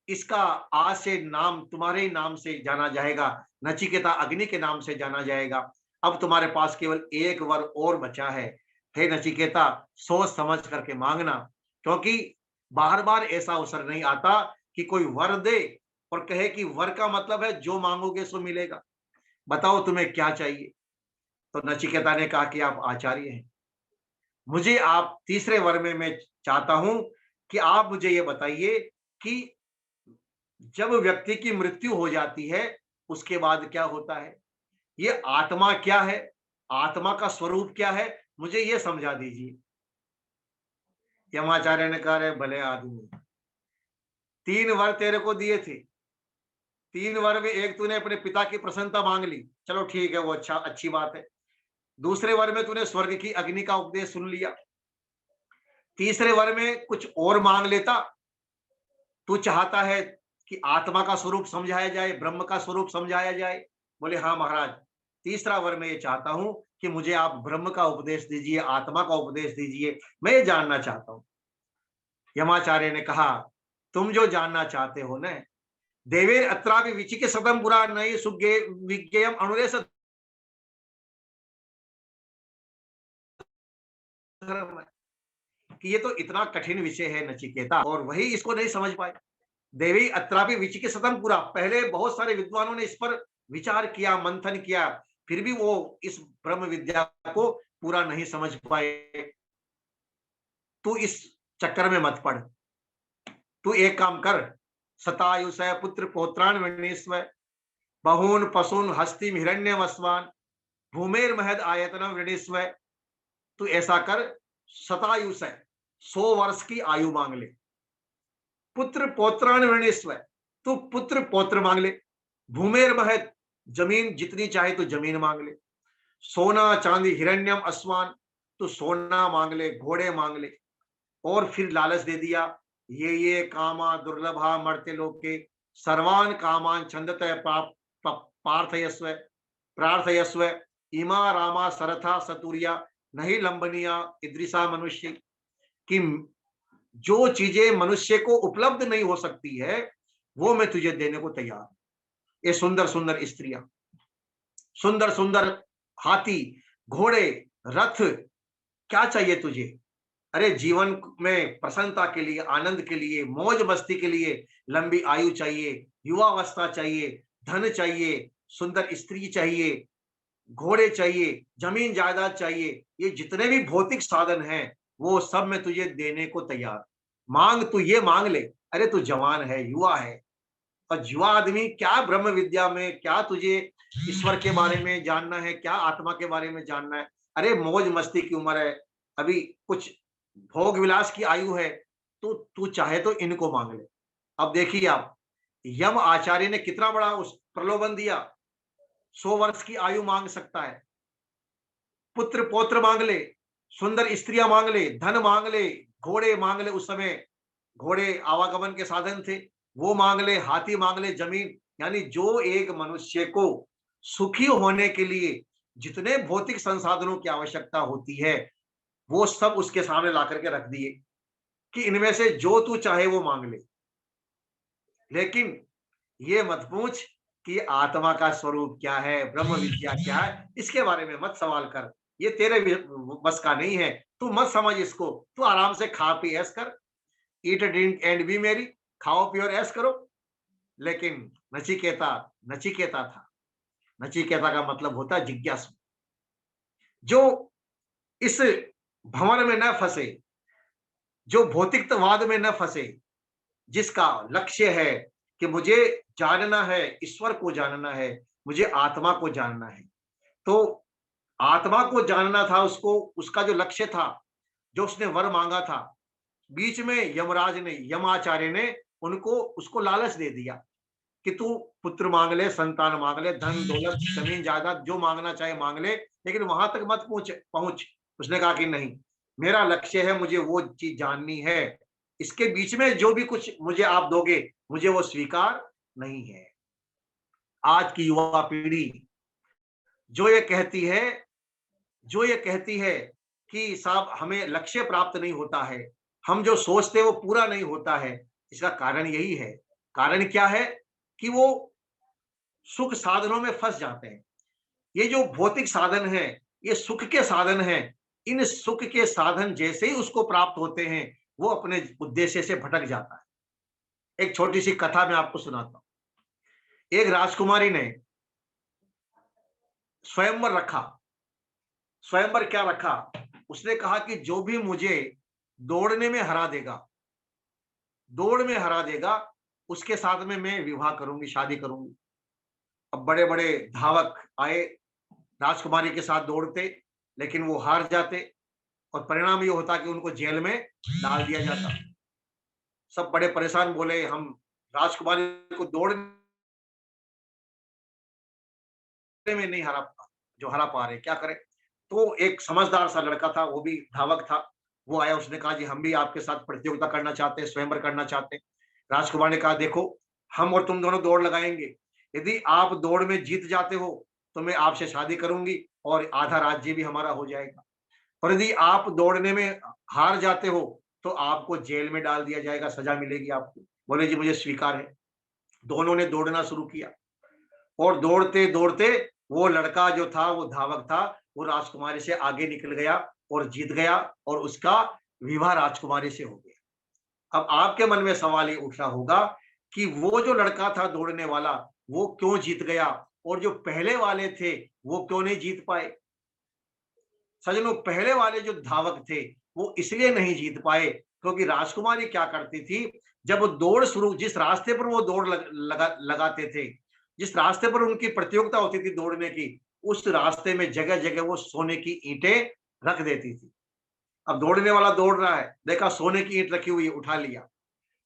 इसका आज से नाम तुम्हारे ही नाम से जाना जाएगा, नचिकेता अग्नि के नाम से जाना जाएगा। अब तुम्हारे पास केवल एक वर और बचा है। हे नचिकेता, सोच समझ करके मांगना, क्योंकि बार बार ऐसा अवसर नहीं आता कि कोई वर दे और कहे कि वर का मतलब है जो मांगोगे सो मिलेगा। बताओ तुम्हें क्या चाहिए। तो नचिकेता ने कहा कि आप आचार्य हैं, मुझे आप तीसरे वर में मैं चाहता हूं कि आप मुझे ये बताइए कि जब व्यक्ति की मृत्यु हो जाती है उसके बाद क्या होता है, ये आत्मा क्या है, आत्मा का स्वरूप क्या है, मुझे ये समझा दीजिए। यमाचार्य ने कहा, रे भले आदमी, 3 वर तेरे को दिए थे, 3 वर में एक तूने अपने पिता की प्रसन्नता मांग ली, चलो ठीक है, वो अच्छी बात है। दूसरे वर में तूने स्वर्ग की अग्नि का उपदेश सुन लिया। तीसरे वर में कुछ और मांग लेता। तू चाहता है कि आत्मा का स्वरूप समझाया जाए, ब्रह्म का स्वरूप समझाया जाए। बोले हाँ महाराज, तीसरा वर में ये चाहता हूं कि मुझे आप ब्रह्म का उपदेश दीजिए, आत्मा का उपदेश दीजिए, मैं ये जानना चाहता हूं। यमाचार्य ने कहा, तुम जो जानना चाहते हो न, देवेर अत्रापि विचिकित्सतम पुरा नई सुज्ञे विज्ञेयम अनुरेश धर्म, कि ये तो इतना कठिन विषय है नचिकेता, और वही इसको नहीं समझ पाए। देवी अत्रापि विचिकित्सतम पुरा, पहले बहुत सारे विद्वानों ने इस पर विचार किया, मंथन किया, फिर भी वो इस ब्रह्म विद्या को पूरा नहीं समझ पाए। तू इस चक्कर में मत पड़, तू एक काम कर, शतायुष पुत्र पौत्रान विनिस्व बहून पशून हस्ति हिरण्य वस्वान भूमेर महद आयतनम विनिस्व। तू ऐसा कर, शतायुष 100 वर्ष की आयु मांग ले। पुत्र पौत्रान विनिस्व, तू पुत्र पौत्र मांग ले। भूमेर महद, जमीन जितनी चाहे तो जमीन मांग ले। सोना चांदी हिरण्यम अस्वान, तो सोना मांग ले, घोड़े मांग ले। और फिर लालच दे दिया, ये कामा दुर्लभा मर्त्य लोके सर्वान कामान छंदत पार्थयस्व प्रार्थयस्व इमा रामा सरथा सतुरिया नहीं लंबनिया इद्रिसा मनुष्य, कि जो चीजें मनुष्य को उपलब्ध नहीं हो सकती है वो मैं तुझे देने को तैयार हूं। ये सुंदर सुंदर स्त्रियां, सुंदर सुंदर हाथी, घोड़े, रथ, क्या चाहिए तुझे। अरे जीवन में प्रसन्नता के लिए, आनंद के लिए, मौज मस्ती के लिए लंबी आयु चाहिए, युवावस्था चाहिए, धन चाहिए, सुंदर स्त्री चाहिए, घोड़े चाहिए, जमीन जायदाद चाहिए, ये जितने भी भौतिक साधन हैं वो सब मैं तुझे देने को तैयार। मांग, तू ये मांग ले। अरे तू जवान है, युवा है, और युवा आदमी क्या ब्रह्म विद्या में, क्या तुझे ईश्वर के बारे में जानना है, क्या आत्मा के बारे में जानना है। अरे मौज मस्ती की उम्र है, अभी कुछ भोग विलास की आयु है, तो तू चाहे तो इनको मांग ले। अब देखिए आप, यम आचार्य ने कितना बड़ा उस प्रलोभन दिया। 100 वर्ष की आयु मांग सकता है, पुत्र पौत्र मांग ले, सुंदर स्त्रियां मांग ले, धन मांग ले, घोड़े मांग ले, उस समय घोड़े आवागमन के साधन थे, वो मांग ले, हाथी मांग ले, जमीन, यानी जो एक मनुष्य को सुखी होने के लिए जितने भौतिक संसाधनों की आवश्यकता होती है वो सब उसके सामने ला करके रख दिए कि इनमें से जो तू चाहे वो मांग ले। लेकिन ये मत पूछ कि आत्मा का स्वरूप क्या है, ब्रह्म विद्या क्या है, इसके बारे में मत सवाल कर, ये तेरे बस का नहीं है, तू मत समझ इसको, तू आराम से खा पी ऐश कर, ईट ड्रिंक एंड बी मेरी, खाओ पियो और ऐश करो। लेकिन नचिकेता नचिकेता था। नचिकेता का मतलब होता है जिज्ञासु, जो इस भंवर में न फंसे, जो भौतिकवाद में न फंसे, जिसका लक्ष्य है कि मुझे जानना है, ईश्वर को जानना है, मुझे आत्मा को जानना है। तो आत्मा को जानना था उसको, उसका जो लक्ष्य था, जो उसने वर मांगा था, बीच में यमराज ने, यमाचार्य ने उनको उसको लालच दे दिया कि तू पुत्र मांग ले, संतान मांग ले, धन दौलत जमीन जायदाद जो मांगना चाहे मांग ले, लेकिन वहां तक मत पहुंच पहुंच। उसने कहा कि नहीं, मेरा लक्ष्य है, मुझे वो चीज जाननी है, इसके बीच में जो भी कुछ मुझे आप दोगे मुझे वो स्वीकार नहीं है। आज की युवा पीढ़ी जो ये कहती है जो ये कहती है कि साहब हमें लक्ष्य प्राप्त नहीं होता है, हम जो सोचते हैं वो पूरा नहीं होता है, इसका कारण यही है। कारण क्या है कि वो सुख साधनों में फंस जाते हैं। ये जो भौतिक साधन है, ये सुख के साधन हैं। इन सुख के साधन जैसे ही उसको प्राप्त होते हैं, वो अपने उद्देश्य से भटक जाता है। एक छोटी सी कथा मैं आपको सुनाता हूं। एक राजकुमारी ने स्वयंवर रखा। स्वयंवर क्या रखा? उसने कहा कि जो भी मुझे दौड़ने में हरा देगा, दौड़ में हरा देगा, उसके साथ में मैं विवाह करूंगी, शादी करूंगी। अब बड़े बड़े धावक आए, राजकुमारी के साथ दौड़ते, लेकिन वो हार जाते और परिणाम ये होता कि उनको जेल में डाल दिया जाता। सब बड़े परेशान, बोले हम राजकुमारी को दौड़ने में नहीं हरा पा रहे, क्या करें? तो एक समझदार सा लड़का था, वो भी धावक था, वो आया, उसने कहा जी हम भी आपके साथ प्रतियोगिता करना चाहते हैं, स्वयंवर करना चाहते हैं। राजकुमार ने कहा देखो, हम और तुम दोनों दौड़ लगाएंगे, यदि आप दौड़ में जीत जाते हो तो मैं आपसे शादी करूंगी और आधा राज्य भी हमारा हो जाएगा, और यदि आप दौड़ने में हार जाते हो तो आपको जेल में डाल दिया जाएगा, सजा मिलेगी आपको। बोले जी मुझे स्वीकार है। दोनों ने दौड़ना शुरू किया और दौड़ते दौड़ते वो लड़का जो था, वो धावक था, वो राजकुमारी से आगे निकल गया और जीत गया, और उसका विवाह राजकुमारी से हो गया। अब आपके मन में सवाल ये उठ रहा होगा कि वो जो लड़का था दौड़ने वाला, वो क्यों जीत गया, और जो पहले वाले थे वो क्यों नहीं जीत पाए? सज्जनों, पहले वाले जो धावक थे वो इसलिए नहीं जीत पाए क्योंकि राजकुमारी क्या करती थी, जब वो दौड़ शुरू, जिस रास्ते पर वो दौड़ लगाते थे, जिस रास्ते पर उनकी प्रतियोगिता होती थी दौड़ने की, उस रास्ते में जगह जगह वो सोने की ईंटें रख देती थी। अब दौड़ने वाला दौड़ रहा है, देखा सोने की ईंट रखी हुई है, उठा लिया,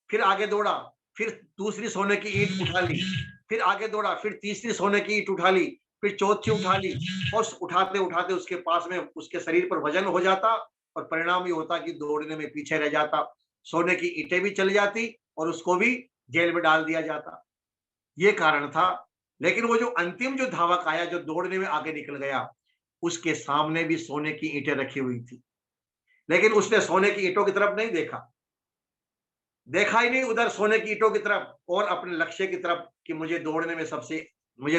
फिर आगे दौड़ा, फिर दूसरी सोने की ईंट उठा ली, फिर आगे दौड़ा, फिर तीसरी सोने की ईंट उठा ली, फिर चौथी उठा ली, और उठाते उठाते उसके पास में उसके शरीर पर वजन हो जाता, और परिणाम ये होता कि दौड़ने में पीछे रह जाता, सोने की ईंटें भी चली जाती और उसको भी जेल में डाल दिया जाता। ये कारण था। लेकिन वो जो अंतिम जो धावक आया, जो दौड़ने में आगे निकल गया, उसके सामने भी सोने की ईंटें रखी हुई थी, लेकिन उसने सोने की ईंटों की तरफ नहीं देखा, देखा ही नहीं उधर सोने की ईंटों की तरफ और अपने लक्ष्य की तरफ कि मुझे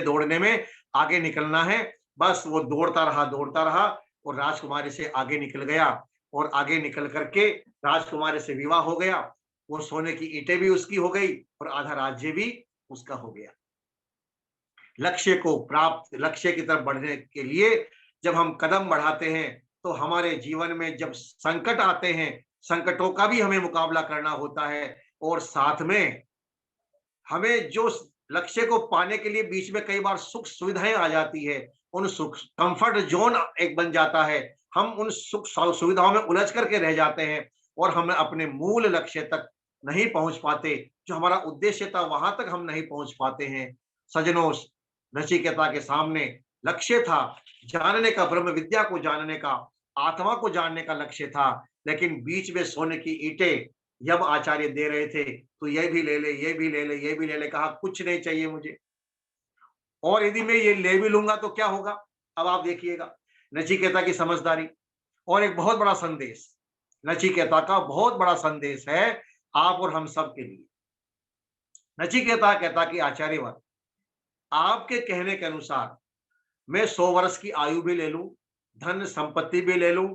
दौड़ने में आगे निकलना है। बस वो दौड़ता रहा और राजकुमारी से आगे निकल गया, और आगे निकल करके राजकुमारी से विवाह हो गया। वो सोने की ईंटें भी उसकी हो गई और आधा राज्य भी उसका हो गया। लक्ष्य की तरफ बढ़ने के लिए जब हम कदम बढ़ाते हैं, तो हमारे जीवन में जब संकट आते हैं, संकटों का भी हमें मुकाबला करना होता है, और साथ में हमें जो लक्ष्य को पाने के लिए बीच में कई बार सुख सुविधाएं आ जाती है, उन सुख कंफर्ट जोन एक बन जाता है, हम उन सुख सुविधाओं में उलझ करके रह जाते हैं और हम अपने मूल लक्ष्य तक नहीं पहुंच पाते, जो हमारा उद्देश्य था वहां तक हम नहीं पहुंच पाते हैं। सजनों, नचिकेता के सामने लक्ष्य था, जानने का, ब्रह्म विद्या को जानने का, आत्मा को जानने का लक्ष्य था, लेकिन बीच में सोने की ईंटें यम आचार्य दे रहे थे, तो ये भी ले ले, ये भी ले ले, ये भी ले ले, कहा कुछ नहीं चाहिए मुझे, और यदि मैं ये ले भी लूंगा तो क्या होगा? अब आप देखिएगा नचिकेता की समझदारी। और एक बहुत बड़ा संदेश, नचिकेता का बहुत बड़ा संदेश है आप और हम सब के लिए। नचिकेता कहता कि आचार्यवर, आपके कहने के अनुसार मैं 100 वर्ष की आयु भी ले लूं, धन संपत्ति भी ले लूं,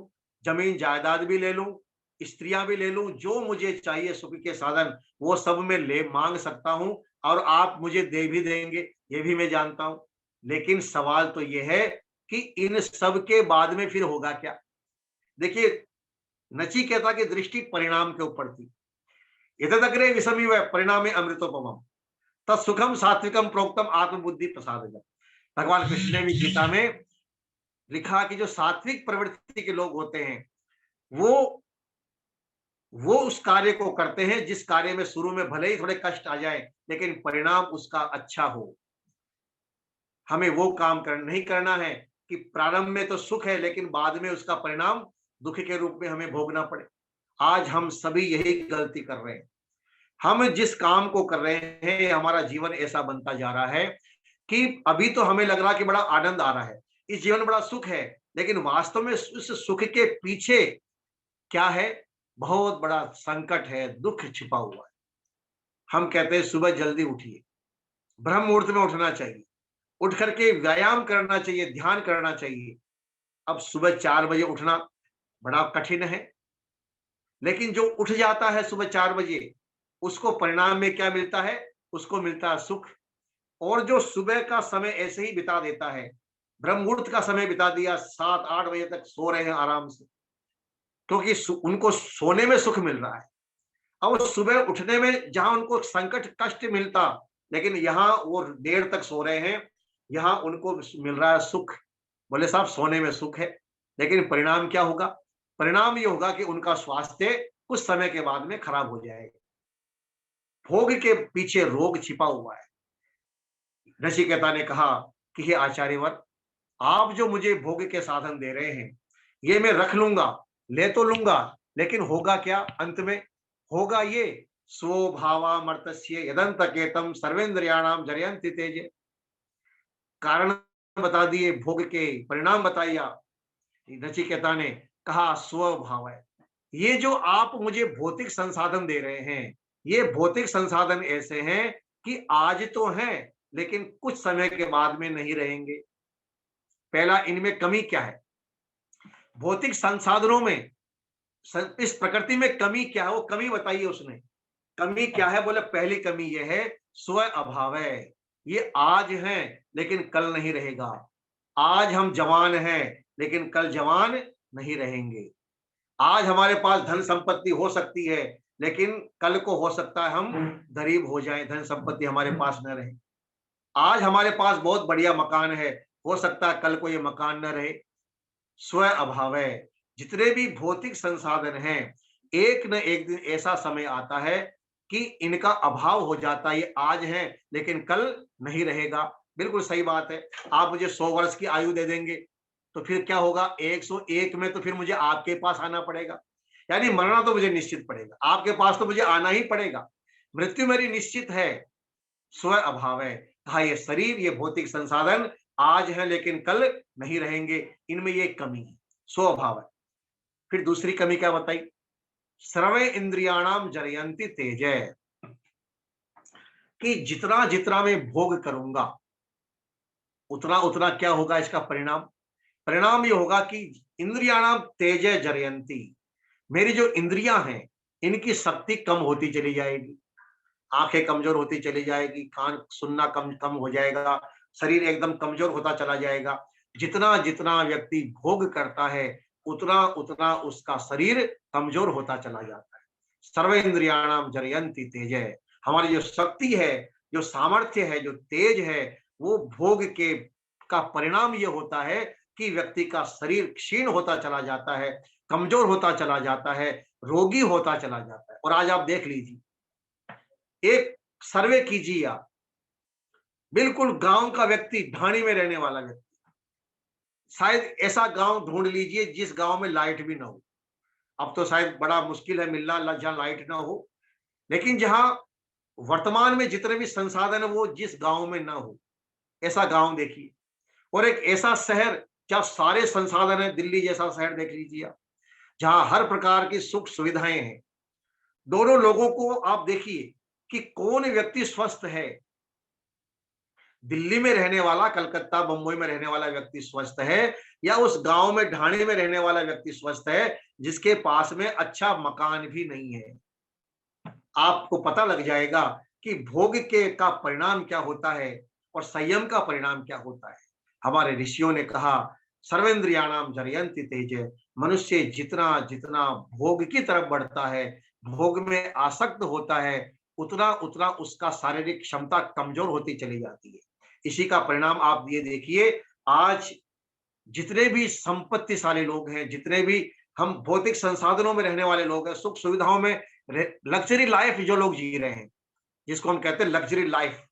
जमीन जायदाद भी ले लूं, स्त्रियां भी ले लूं, जो मुझे चाहिए सुख के साधन वो सब मैं ले मांग सकता हूं, और आप मुझे दे भी देंगे, ये भी मैं जानता हूं। लेकिन सवाल तो ये है कि इन सब के बाद में फिर होगा क्या? देखिए, नचिकेता की दृष्टि परिणाम के ऊपर थी। एतदग्रे विषमिव परिणामे अमृतोपमम् तत्सुखम सात्विकम प्रोक्तम आत्मबुद्धि प्रसादजम। भगवान कृष्ण ने भी गीता में लिखा कि जो सात्विक प्रवृत्ति के लोग होते हैं, वो वो उस कार्य को करते हैं जिस कार्य में शुरू में भले ही थोड़े कष्ट आ जाए, लेकिन परिणाम उसका अच्छा हो। हमें वो काम नहीं करना है कि प्रारंभ में तो सुख है लेकिन बाद में उसका परिणाम दुख के रूप में हमें भोगना पड़े। आज हम सभी यही गलती कर रहे हैं। हम जिस काम को कर रहे हैं, हमारा जीवन ऐसा बनता जा रहा है कि अभी तो हमें लग रहा है कि बड़ा आनंद आ रहा है, इस जीवन में बड़ा सुख है, लेकिन वास्तव में उस सुख के पीछे क्या है? बहुत बड़ा संकट है, दुख छिपा हुआ है। हम कहते हैं सुबह जल्दी उठिए, ब्रह्म मुहूर्त में उठना चाहिए, उठ करके व्यायाम करना चाहिए, ध्यान करना चाहिए। अब सुबह 4 बजे उठना बड़ा कठिन है, लेकिन जो उठ जाता है सुबह 4 बजे, उसको परिणाम में क्या मिलता है? उसको मिलता है सुख। और जो सुबह का समय ऐसे ही बिता देता है, ब्रह्म मुहूर्त का समय बिता दिया, 7-8 बजे तक सो रहे हैं आराम से, क्योंकि उनको सोने में सुख मिल रहा है। अब सुबह उठने में जहां उनको संकट कष्ट मिलता, लेकिन यहाँ वो देर तक सो रहे हैं, यहाँ उनको मिल रहा है सुख। बोले साहब सोने में सुख है, लेकिन परिणाम क्या होगा? परिणाम ये होगा कि उनका स्वास्थ्य कुछ समय के बाद में खराब हो जाएगा। भोग के पीछे रोग छिपा हुआ है। ऋषिकेता ने कहा कि हे आचार्यवर, आप जो मुझे भोग के साधन दे रहे हैं, ये मैं रख लूंगा, ले तो लूंगा, लेकिन होगा क्या अंत में? होगा ये स्वभावामर्तस्य यदंतकेतम सर्वेंद्रियाणाम जरयन्ति तेज। कारण बता दिए, भोग के परिणाम बताइया। नचिकेता ने कहा स्वभाव है। ये जो आप मुझे भौतिक संसाधन दे रहे हैं, ये भौतिक संसाधन ऐसे हैं कि आज तो हैं, लेकिन कुछ समय के बाद में नहीं रहेंगे। पहला, इनमें कमी क्या है? भौतिक संसाधनों में, इस प्रकृति में कमी क्या है? वो कमी बताइए उसने। कमी क्या है? बोले पहली कमी ये है स्व अभाव है। ये आज है लेकिन कल नहीं रहेगा। आज हम जवान हैं लेकिन कल जवान नहीं रहेंगे। आज हमारे पास धन संपत्ति हो सकती है, लेकिन कल को हो सकता है हम गरीब हो जाएं, धन संपत्ति हमारे पास न रहे। आज हमारे पास बहुत बढ़िया मकान है, हो सकता है कल को ये मकान न रहे। स्व अभाव है। जितने भी भौतिक संसाधन हैं, एक न एक दिन ऐसा समय आता है कि इनका अभाव हो जाता है। ये आज है लेकिन कल नहीं रहेगा। बिल्कुल सही बात है। आप मुझे 100 वर्ष की आयु दे देंगे तो फिर क्या होगा? 101 में तो फिर मुझे आपके पास आना पड़ेगा, यानी मरना तो मुझे निश्चित पड़ेगा, आपके पास तो मुझे आना ही पड़ेगा। मृत्यु मेरी निश्चित है। स्व अभाव है। कहा ये शरीर, ये भौतिक संसाधन आज है लेकिन कल नहीं रहेंगे, इनमें ये कमी है, स्व अभाव है। फिर दूसरी कमी क्या बताई? सर्वे इंद्रियाणाम जरयन्ति तेज, कि जितना जितना मैं भोग करूंगा उतना उतना क्या होगा इसका परिणाम? परिणाम ये होगा कि इंद्रियाणाम तेज जरयन्ति, मेरी जो इंद्रियां हैं इनकी शक्ति कम होती चली जाएगी। आंखें कमजोर होती चली जाएगी, कान सुनना कम कम हो जाएगा, शरीर एकदम कमजोर होता चला जाएगा। जितना जितना व्यक्ति भोग करता है उतना उतना उसका शरीर कमजोर होता चला जाता है। सर्व इंद्रियाणाम जरयन्ति तेज, हमारी जो शक्ति है, जो सामर्थ्य है, जो तेज है, वो भोग के का परिणाम ये होता है कि व्यक्ति का शरीर क्षीण होता चला जाता है, कमजोर होता चला जाता है, रोगी होता चला जाता है। और आज आप देख लीजिए, एक सर्वे कीजिए आप, बिल्कुल गांव का व्यक्ति, ढाणी में रहने वाला व्यक्ति, शायद ऐसा गांव ढूंढ लीजिए जिस गांव में लाइट भी ना हो। अब तो शायद बड़ा मुश्किल है मिलना जहां लाइट ना हो, लेकिन जहां वर्तमान में जितने भी संसाधन है वो जिस गांव में ना हो, ऐसा गांव देखिए। और एक ऐसा शहर जहां सारे संसाधन है, दिल्ली जैसा शहर देख लीजिए आप, जहां हर प्रकार की सुख सुविधाएं हैं। दोनों लोगों को आप देखिए कि कौन व्यक्ति स्वस्थ है। दिल्ली में रहने वाला, कलकत्ता बंबई में रहने वाला व्यक्ति स्वस्थ है, या उस गांव में ढाणी में रहने वाला व्यक्ति स्वस्थ है जिसके पास में अच्छा मकान भी नहीं है? आपको पता लग जाएगा कि भोग के का परिणाम क्या होता है और संयम का परिणाम क्या होता है। हमारे ऋषियों ने कहा सर्वेंद्रियाणाम जरयन्ति तेज, मनुष्य जितना जितना भोग की तरफ बढ़ता है, भोग में आसक्त होता है, उतना उतना उसका शारीरिक क्षमता कमजोर होती चली जाती है। इसी का परिणाम आप ये देखिए, आज जितने भी संपत्तिशाली लोग हैं, जितने भी हम भौतिक संसाधनों में रहने वाले लोग हैं, सुख सुविधाओं में, लग्जरी लाइफ जो लोग जी रहे हैं, जिसको हम कहते हैं लग्जरी लाइफ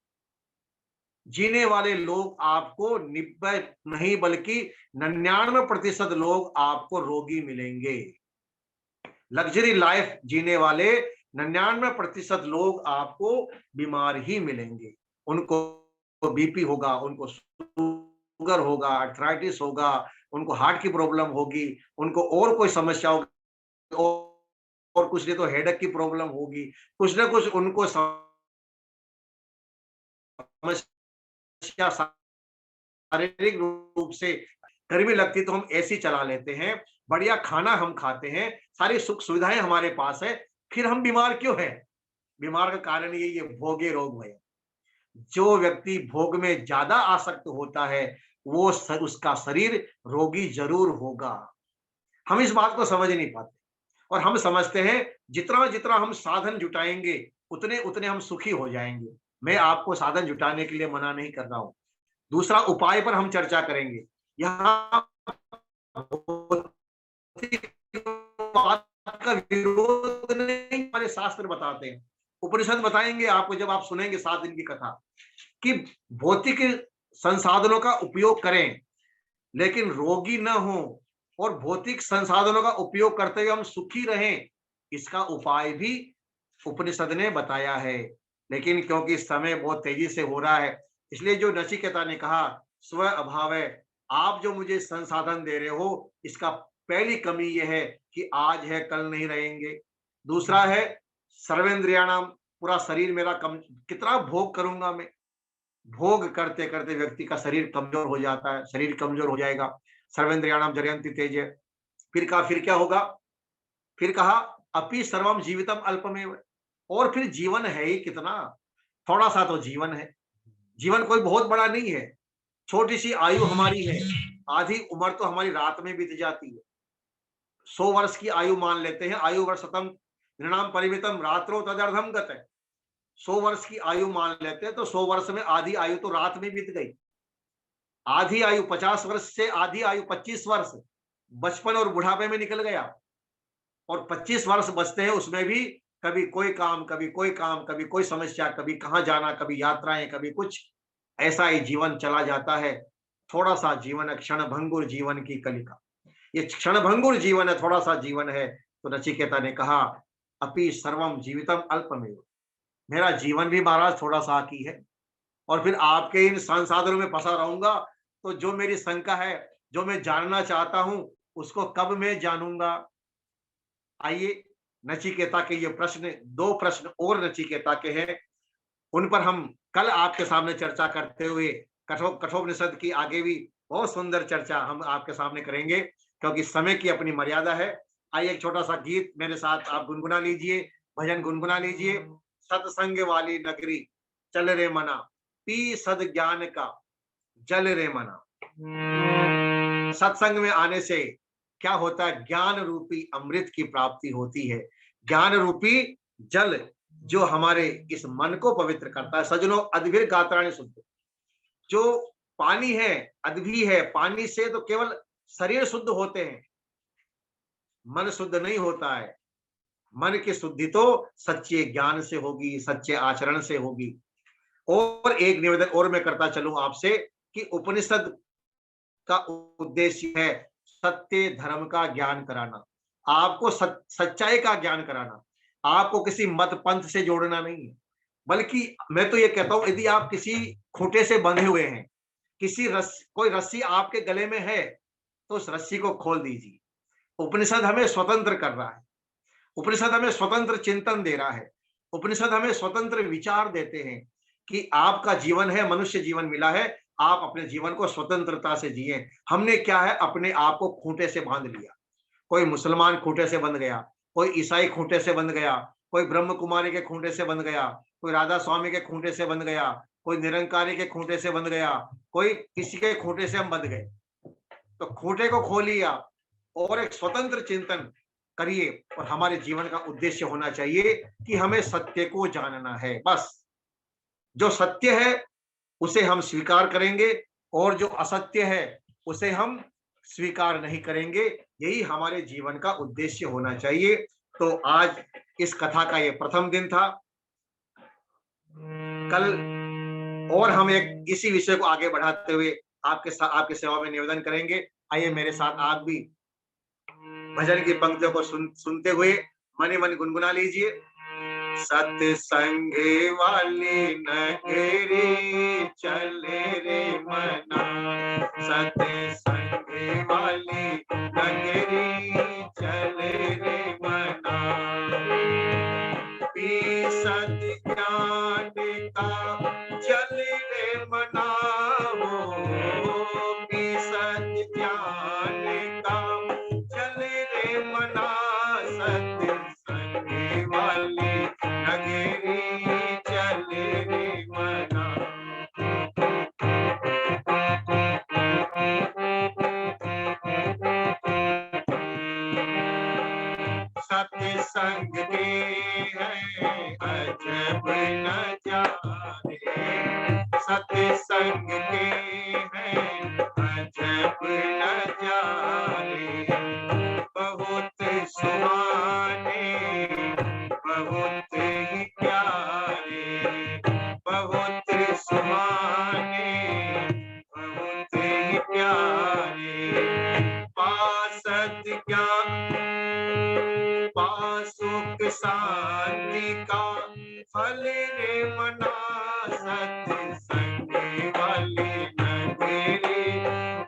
जीने वाले लोग आपको 90 नहीं बल्कि 99% लोग आपको रोगी मिलेंगे। लग्जरी लाइफ जीने वाले 99% लोग आपको बीमार ही मिलेंगे। उनको बीपी होगा, उनको शुगर होगा, आर्थराइटिस होगा, उनको हार्ट की प्रॉब्लम होगी, उनको और कोई समस्या होगी, और कुछ नहीं तो हेडेक की प्रॉब्लम होगी, कुछ ना कुछ उनको समस्या शारीरिक रूप से। गर्मी लगती तो हम एसी चला लेते हैं, बढ़िया खाना हम खाते हैं, सारी सुख सुविधाएं हमारे पास है, फिर हम बीमार क्यों हैं? बीमार का कारण ये भोगे रोग है। जो व्यक्ति भोग में ज्यादा आसक्त होता है वो उसका शरीर रोगी जरूर होगा। हम इस बात को समझ नहीं पाते और हम समझते हैं जितना जितना हम साधन जुटाएंगे उतने उतने हम सुखी हो जाएंगे। मैं आपको साधन जुटाने के लिए मना नहीं कर रहा हूं, दूसरा उपाय पर हम चर्चा करेंगे। यहाँ बात का विरोध नहीं, हमारे शास्त्र बताते हैं, उपनिषद बताएंगे आपको जब आप सुनेंगे 7 दिन की कथा, कि भौतिक संसाधनों का उपयोग करें लेकिन रोगी न हो, और भौतिक संसाधनों का उपयोग करते हुए हम सुखी रहें, इसका उपाय भी उपनिषद ने बताया है। लेकिन क्योंकि समय बहुत तेजी से हो रहा है, इसलिए जो नचिकेता ने कहा स्व अभाव है, आप जो मुझे संसाधन दे रहे हो इसका पहली कमी यह है कि आज है कल नहीं रहेंगे। दूसरा है सर्वेंद्रियाणाम, पूरा शरीर मेरा कम, कितना भोग करूंगा मैं? भोग करते करते व्यक्ति का शरीर कमजोर हो जाता है, शरीर कमजोर हो जाएगा। सर्वेंद्रियाणाम जरयन्ति तेज। फिर क्या होगा? फिर कहा अपि सर्वम जीवितम अल्पमेव, और फिर जीवन है ही कितना, थोड़ा सा तो जीवन है, जीवन कोई बहुत बड़ा नहीं है, छोटी सी आयु हमारी है, आधी उम्र तो हमारी रात में बीत जाती है। 100 वर्ष की आयु मान लेते हैं, आयु वर्षतम नृणाम परिमितम रात्रो तदर्धम गत है, 100 वर्ष की आयु मान लेते हैं तो 100 वर्ष में आधी आयु तो रात में बीत गई। आधी आयु 50 वर्ष से आधी आयु 25 वर्ष बचपन और बुढ़ापे में निकल गया, और 25 वर्ष बचते हैं उसमें भी कभी कोई काम, कभी कोई काम, कभी कोई समस्या, कभी कहाँ जाना, कभी यात्राएं, कभी कुछ, ऐसा ही जीवन चला जाता है। थोड़ा सा जीवन है, क्षण भंगुर जीवन की कलिका, ये क्षण भंगुर जीवन है, थोड़ा सा जीवन है। तो नचिकेता ने कहा अपि सर्वम जीवितम अल्पमेव, मेरा जीवन भी महाराज थोड़ा सा की है, और फिर आपके इन संसाधनों में फंसा रहूंगा तो जो मेरी शंका है, जो मैं जानना चाहता हूं, उसको कब मैं जानूंगा? आइए नचिकेता के ये प्रश्न, 2 प्रश्न और नचिकेता के हैं, उन पर हम कल आपके सामने चर्चा करते हुए कठोपनिषद की आगे भी बहुत सुंदर चर्चा हम आपके सामने करेंगे, क्योंकि समय की अपनी मर्यादा है। आइए एक छोटा सा गीत मेरे साथ आप गुनगुना लीजिए, भजन गुनगुना लीजिए। सत्संग वाली नगरी चल रे मना, पी सद ज्ञान का जल रे मना। सत्संग में आने से क्या होता है? ज्ञान रूपी अमृत की प्राप्ति होती है, ज्ञान रूपी जल जो हमारे इस मन को पवित्र करता है। सजनों अद्भिर गात्राणि शुद्ध, जो पानी है अद्भि है, पानी से तो केवल शरीर शुद्ध होते हैं, मन शुद्ध नहीं होता है। मन की शुद्धि तो सच्चे ज्ञान से होगी, सच्चे आचरण से होगी। और एक निवेदन और मैं करता चलूं आपसे कि उपनिषद का उद्देश्य है सत्य धर्म का ज्ञान कराना, आपको सच्चाई का ज्ञान कराना, आपको किसी मत पंथ से जोड़ना नहीं है। बल्कि मैं तो ये कहता हूं, यदि आप किसी खूंटे से बंधे हुए हैं, किसी कोई रस्सी आपके गले में है, तो उस रस्सी को खोल दीजिए। उपनिषद हमें स्वतंत्र कर रहा है, उपनिषद हमें स्वतंत्र चिंतन दे रहा है, उपनिषद हमें स्वतंत्र विचार देते हैं कि आपका जीवन है, मनुष्य जीवन मिला है, आप अपने जीवन को स्वतंत्रता से जिए। हमने क्या है, अपने आप को खूंटे से बांध लिया। कोई मुसलमान खूंटे से बंध गया, कोई ईसाई खूंटे से बंध गया, कोई ब्रह्म कुमारी के खूंटे से बंध गया, कोई राधा स्वामी के खूंटे से बंध गया, कोई निरंकारी के खूंटे से बंध गया, कोई किसी के खूंटे से हम बंध गए। तो खूंटे को खोलिए आप और एक स्वतंत्र चिंतन करिए, और हमारे जीवन का उद्देश्य होना चाहिए कि हमें सत्य को जानना है। बस जो सत्य है उसे हम स्वीकार करेंगे, और जो असत्य है उसे हम स्वीकार नहीं करेंगे। यही हमारे जीवन का उद्देश्य होना चाहिए। तो आज इस कथा का ये प्रथम दिन था। कल और हम एक इसी विषय को आगे बढ़ाते हुए आपके सेवा में निवेदन करेंगे। आइए मेरे साथ आप भी भजन की पंक्तियों को सुनते हुए मन ही मन गुनगुना लीजिए। सत्संग वाली नगरी चले रे मना, सत्संग वाली नगरी चले रे मना, सत ज्ञान का चल रे मना, सत ज्ञान का चल रे मना, सत्संग वाली नगरी चल रे मना। सत्संग के है अजब नजारे, सत्संग के है अजब नजारे, बहुत सुहाने बहुत ही प्यारे, बहुत सुहाने बहुत ही प्यारे, पासत ज्ञान पासुक शांति का फल रे मना, सत्संग वाली नगरी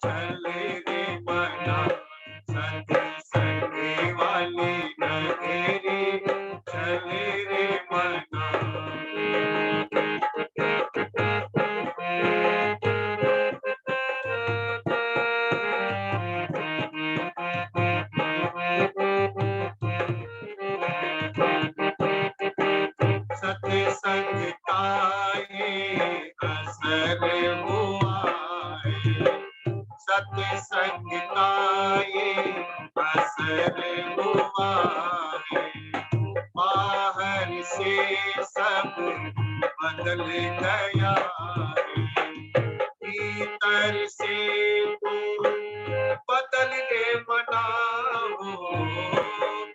चल रे मना, सत्संग वाली नगरी चल रे मना। सत्संग का ये असर हुआ है, सत्संग का ये असर हुआ है, बाहर से सब बदल गया है, भीतर से तू बदल रे मना,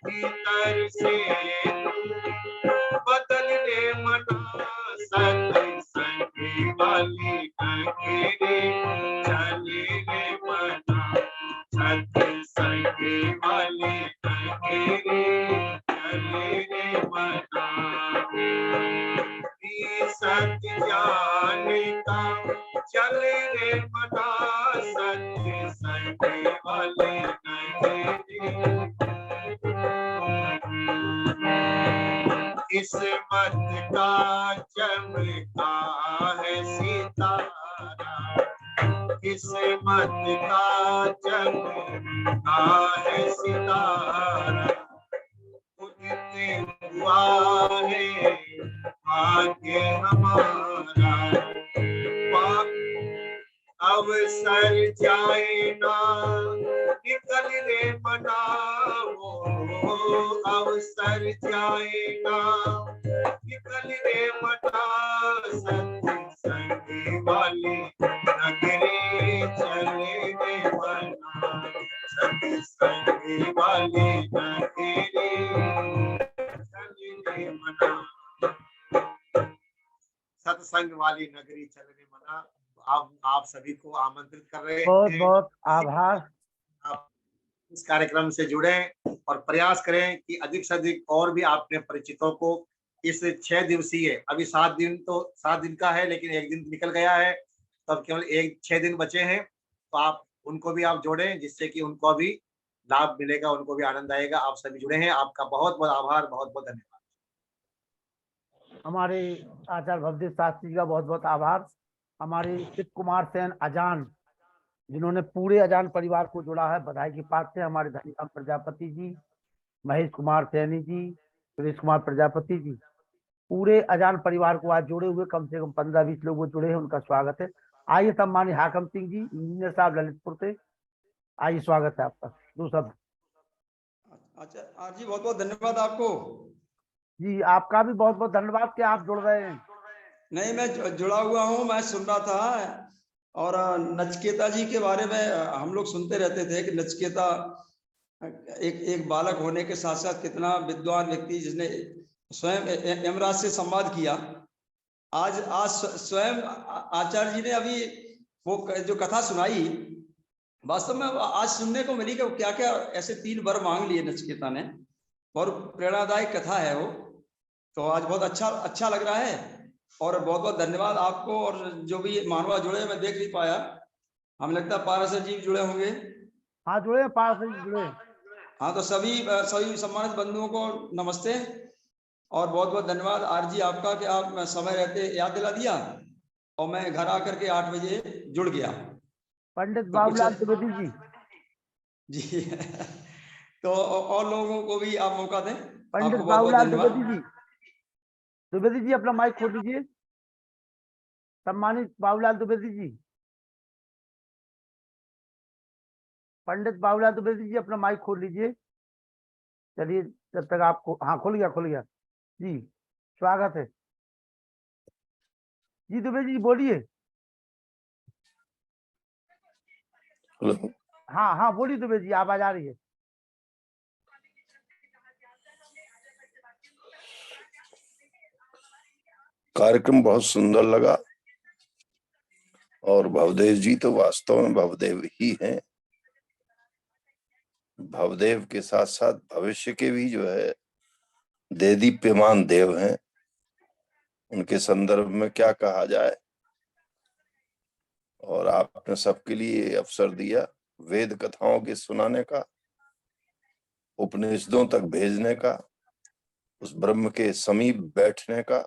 भीतर से बदल रे मना, सत्संग वाली नगरी चल रे मना, सत्संग वाली नगरी चल रे मना, सत्य ज्ञान का चल रे मना, सत्संग वाली नगरी, किस्मत का चमका है सितारा, किस्मत का चमका है सितारा, उदित हुआ है भाग्य हमारा, अवसर जाए ना निकल रे मना, अवसर जाए ना निकल रे मना, सत्संग वाली नगरी चल रे मना, सत्संग वाली नगरी चल रे मना, सत्संग वाली नगरी चल रे मना। आप सभी को आमंत्रित कर रहे हैं। बहुत बहुत आभार। आप इस कार्यक्रम से जुड़े और प्रयास करें कि अधिक से अधिक और भी अपने परिचितों को इस 6 दिवसीय, अभी 7 दिन का है, लेकिन एक दिन निकल गया है, तब केवल 6 दिन बचे हैं, तो आप उनको भी आप जोड़ें, जिससे कि उनको भी लाभ मिलेगा, उनको भी आनंद आएगा। आप सभी जुड़े हैं, आपका बहुत बहुत आभार, बहुत बहुत धन्यवाद। हमारे आचार्य भवदेव शास्त्री जी का बहुत बहुत आभार। हमारे शिव कुमार सेन अजान, जिन्होंने पूरे अजान परिवार को जोड़ा है, बधाई के पात्र हैं। हमारे धनीराम प्रजापति जी, महेश कुमार सैनी जी, सुरेश कुमार प्रजापति जी, पूरे अजान परिवार को आज जोड़े हुए कम से कम 15-20 लोग जुड़े हैं, उनका स्वागत है। आइए सम्मानित हाकम सिंह जी, इंजीनियर साहब ललितपुर से, आइए स्वागत है आपका। दूसरा अच्छा जी, बहुत बहुत धन्यवाद आपको। जी आपका भी बहुत बहुत धन्यवाद कि आप जुड़ रहे हैं। नहीं, मैं जुड़ा हुआ हूँ, मैं सुन रहा था और नचिकेता जी के बारे में हम लोग सुनते रहते थे कि नचिकेता एक बालक होने के साथ साथ कितना विद्वान व्यक्ति, जिसने स्वयं यमराज से संवाद किया। आज आज स्वयं आचार्य जी ने अभी वो जो कथा सुनाई, वास्तव में आज सुनने को मिली कि क्या क्या ऐसे 3 वर मांग लिए नचिकेता ने। और प्रेरणादायक कथा है वो। तो आज बहुत अच्छा लग रहा है। और बहुत बहुत धन्यवाद आपको। और जो भी मानवा जुड़े, मैं देख नहीं पाया, हमें लगता है पारसर जी जुड़े होंगे। हाँ जुड़े, पारसर जी जुड़े। हाँ, तो सभी सम्मानित बंधुओं को नमस्ते और बहुत बहुत धन्यवाद आर जी आपका कि आप समय रहते याद दिला दिया और मैं घर आकर के 8 बजे जुड़ गया। पंडित तो बाबूलाल द्विवेदी जी जी तो और लोगों को भी आप मौका दें। पंडित आपको बहुत बहुत बाबूलाल धन्यवाद। द्विवेदी जी अपना माइक खोल लीजिए। सम्मानित बाबूलाल द्विवेदी जी, पंडित बाबूलाल द्विवेदी जी अपना माइक खोल लीजिए। चलिए, जब तक आपको, हाँ खुल गया जी, स्वागत है जी। द्विवेदी जी बोलिए। हेलो। हाँ हाँ बोलिए द्विवेदी जी, आवाज आ रही है। कार्यक्रम बहुत सुंदर लगा और भवदेव जी तो वास्तव में भवदेव ही हैं। भवदेव के साथ साथ भविष्य के भी जो है देदीप्यमान देव हैं। उनके संदर्भ में क्या कहा जाए। और आपने सबके लिए अवसर दिया वेद कथाओं के सुनाने का, उपनिषदों तक भेजने का, उस ब्रह्म के समीप बैठने का।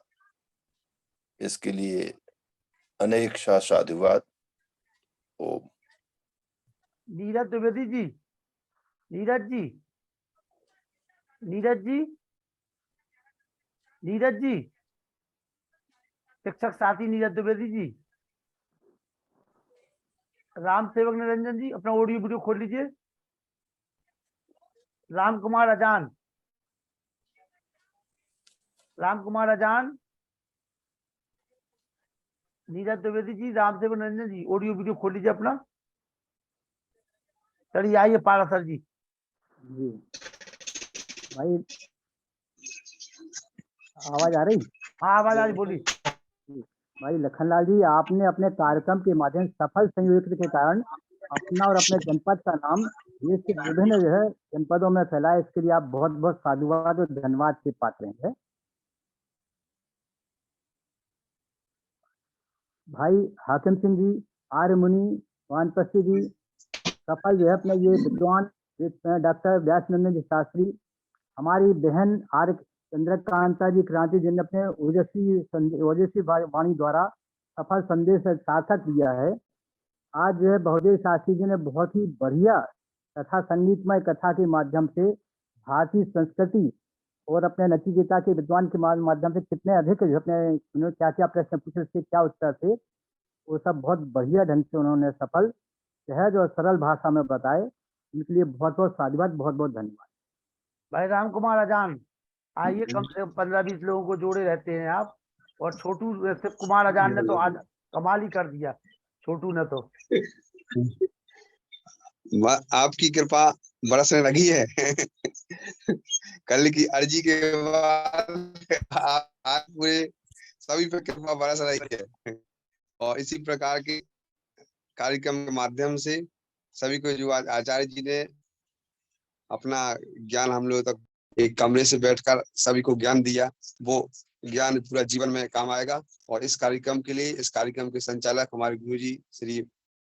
इसके लिए अनेक साधुवाद। ओम। नीरज द्विवेदी जी, नीरज जी, नीरज जी, नीरज जी, शिक्षक साथी नीरज द्विवेदी जी, राम सेवक निरंजन जी अपना ऑडियो वीडियो खोल लीजिए। राम कुमार अजान, राम कुमार अजान, नीरज द्विवेदी जी, राम सेवक निरंजन जी, ऑडियो वीडियो खोल लीजिए अपना। चलिए आइए पारासर जी। जी भाई, आवाज आ रही? हाँ आवाज आ रही, बोलिए। भाई लखनलाल जी, आपने अपने कार्यक्रम के माध्यम से सफल संयोजक के कारण अपना और अपने जनपद का नाम देश के विभिन्न जो है जनपदों में फैलाया। इसके लिए आप बहुत बहुत साधुवाद और धन्यवाद के पात्र हैं। भाई हाकिम सिंह जी, आर्य मुनि, वानप्रस्थी जी, सफल जो है अपने ये विद्वान डॉक्टर व्यासनंदन जी शास्त्री, हमारी बहन आर्य चंद्रकांता जी क्रांति, जिनने अपने ओजस्वी वाणी द्वारा सफल संदेश सार्थक दिया है। आज जो है बहुदेव शास्त्री जी ने बहुत ही बढ़िया तथा संगीतमय कथा के माध्यम से भारतीय संस्कृति और अपने नचिकेता के विद्वान के माध्यम से कितने अधिक जो अपने क्या क्या प्रश्न पूछे, उसके क्या उत्तर थे, वो सब बहुत बढ़िया ढंग से उन्होंने सफल सहज और सरल भाषा में बताए। उनके लिए बहुत बहुत साधुवाद, बहुत बहुत धन्यवाद। भाई राम कुमार अजान, आइए, कम से कम 15-20 लोगों को जोड़े रहते हैं आप। और छोटू शिव कुमार अजान ने तो आज कमाल ही कर दिया, छोटू ने तो। आपकी कृपा बरसने लगी है कल की अर्जी के बाद आप पूरे सभी पे कृपा बरस रही है। और इसी प्रकार के कार्यक्रम के माध्यम से सभी को जो आज आचार्य जी ने अपना ज्ञान हम लोगों तक एक कमरे से बैठकर सभी को ज्ञान दिया, वो ज्ञान पूरा जीवन में काम आएगा। और इस कार्यक्रम के लिए, इस कार्यक्रम के संचालक हमारे गुरु जी श्री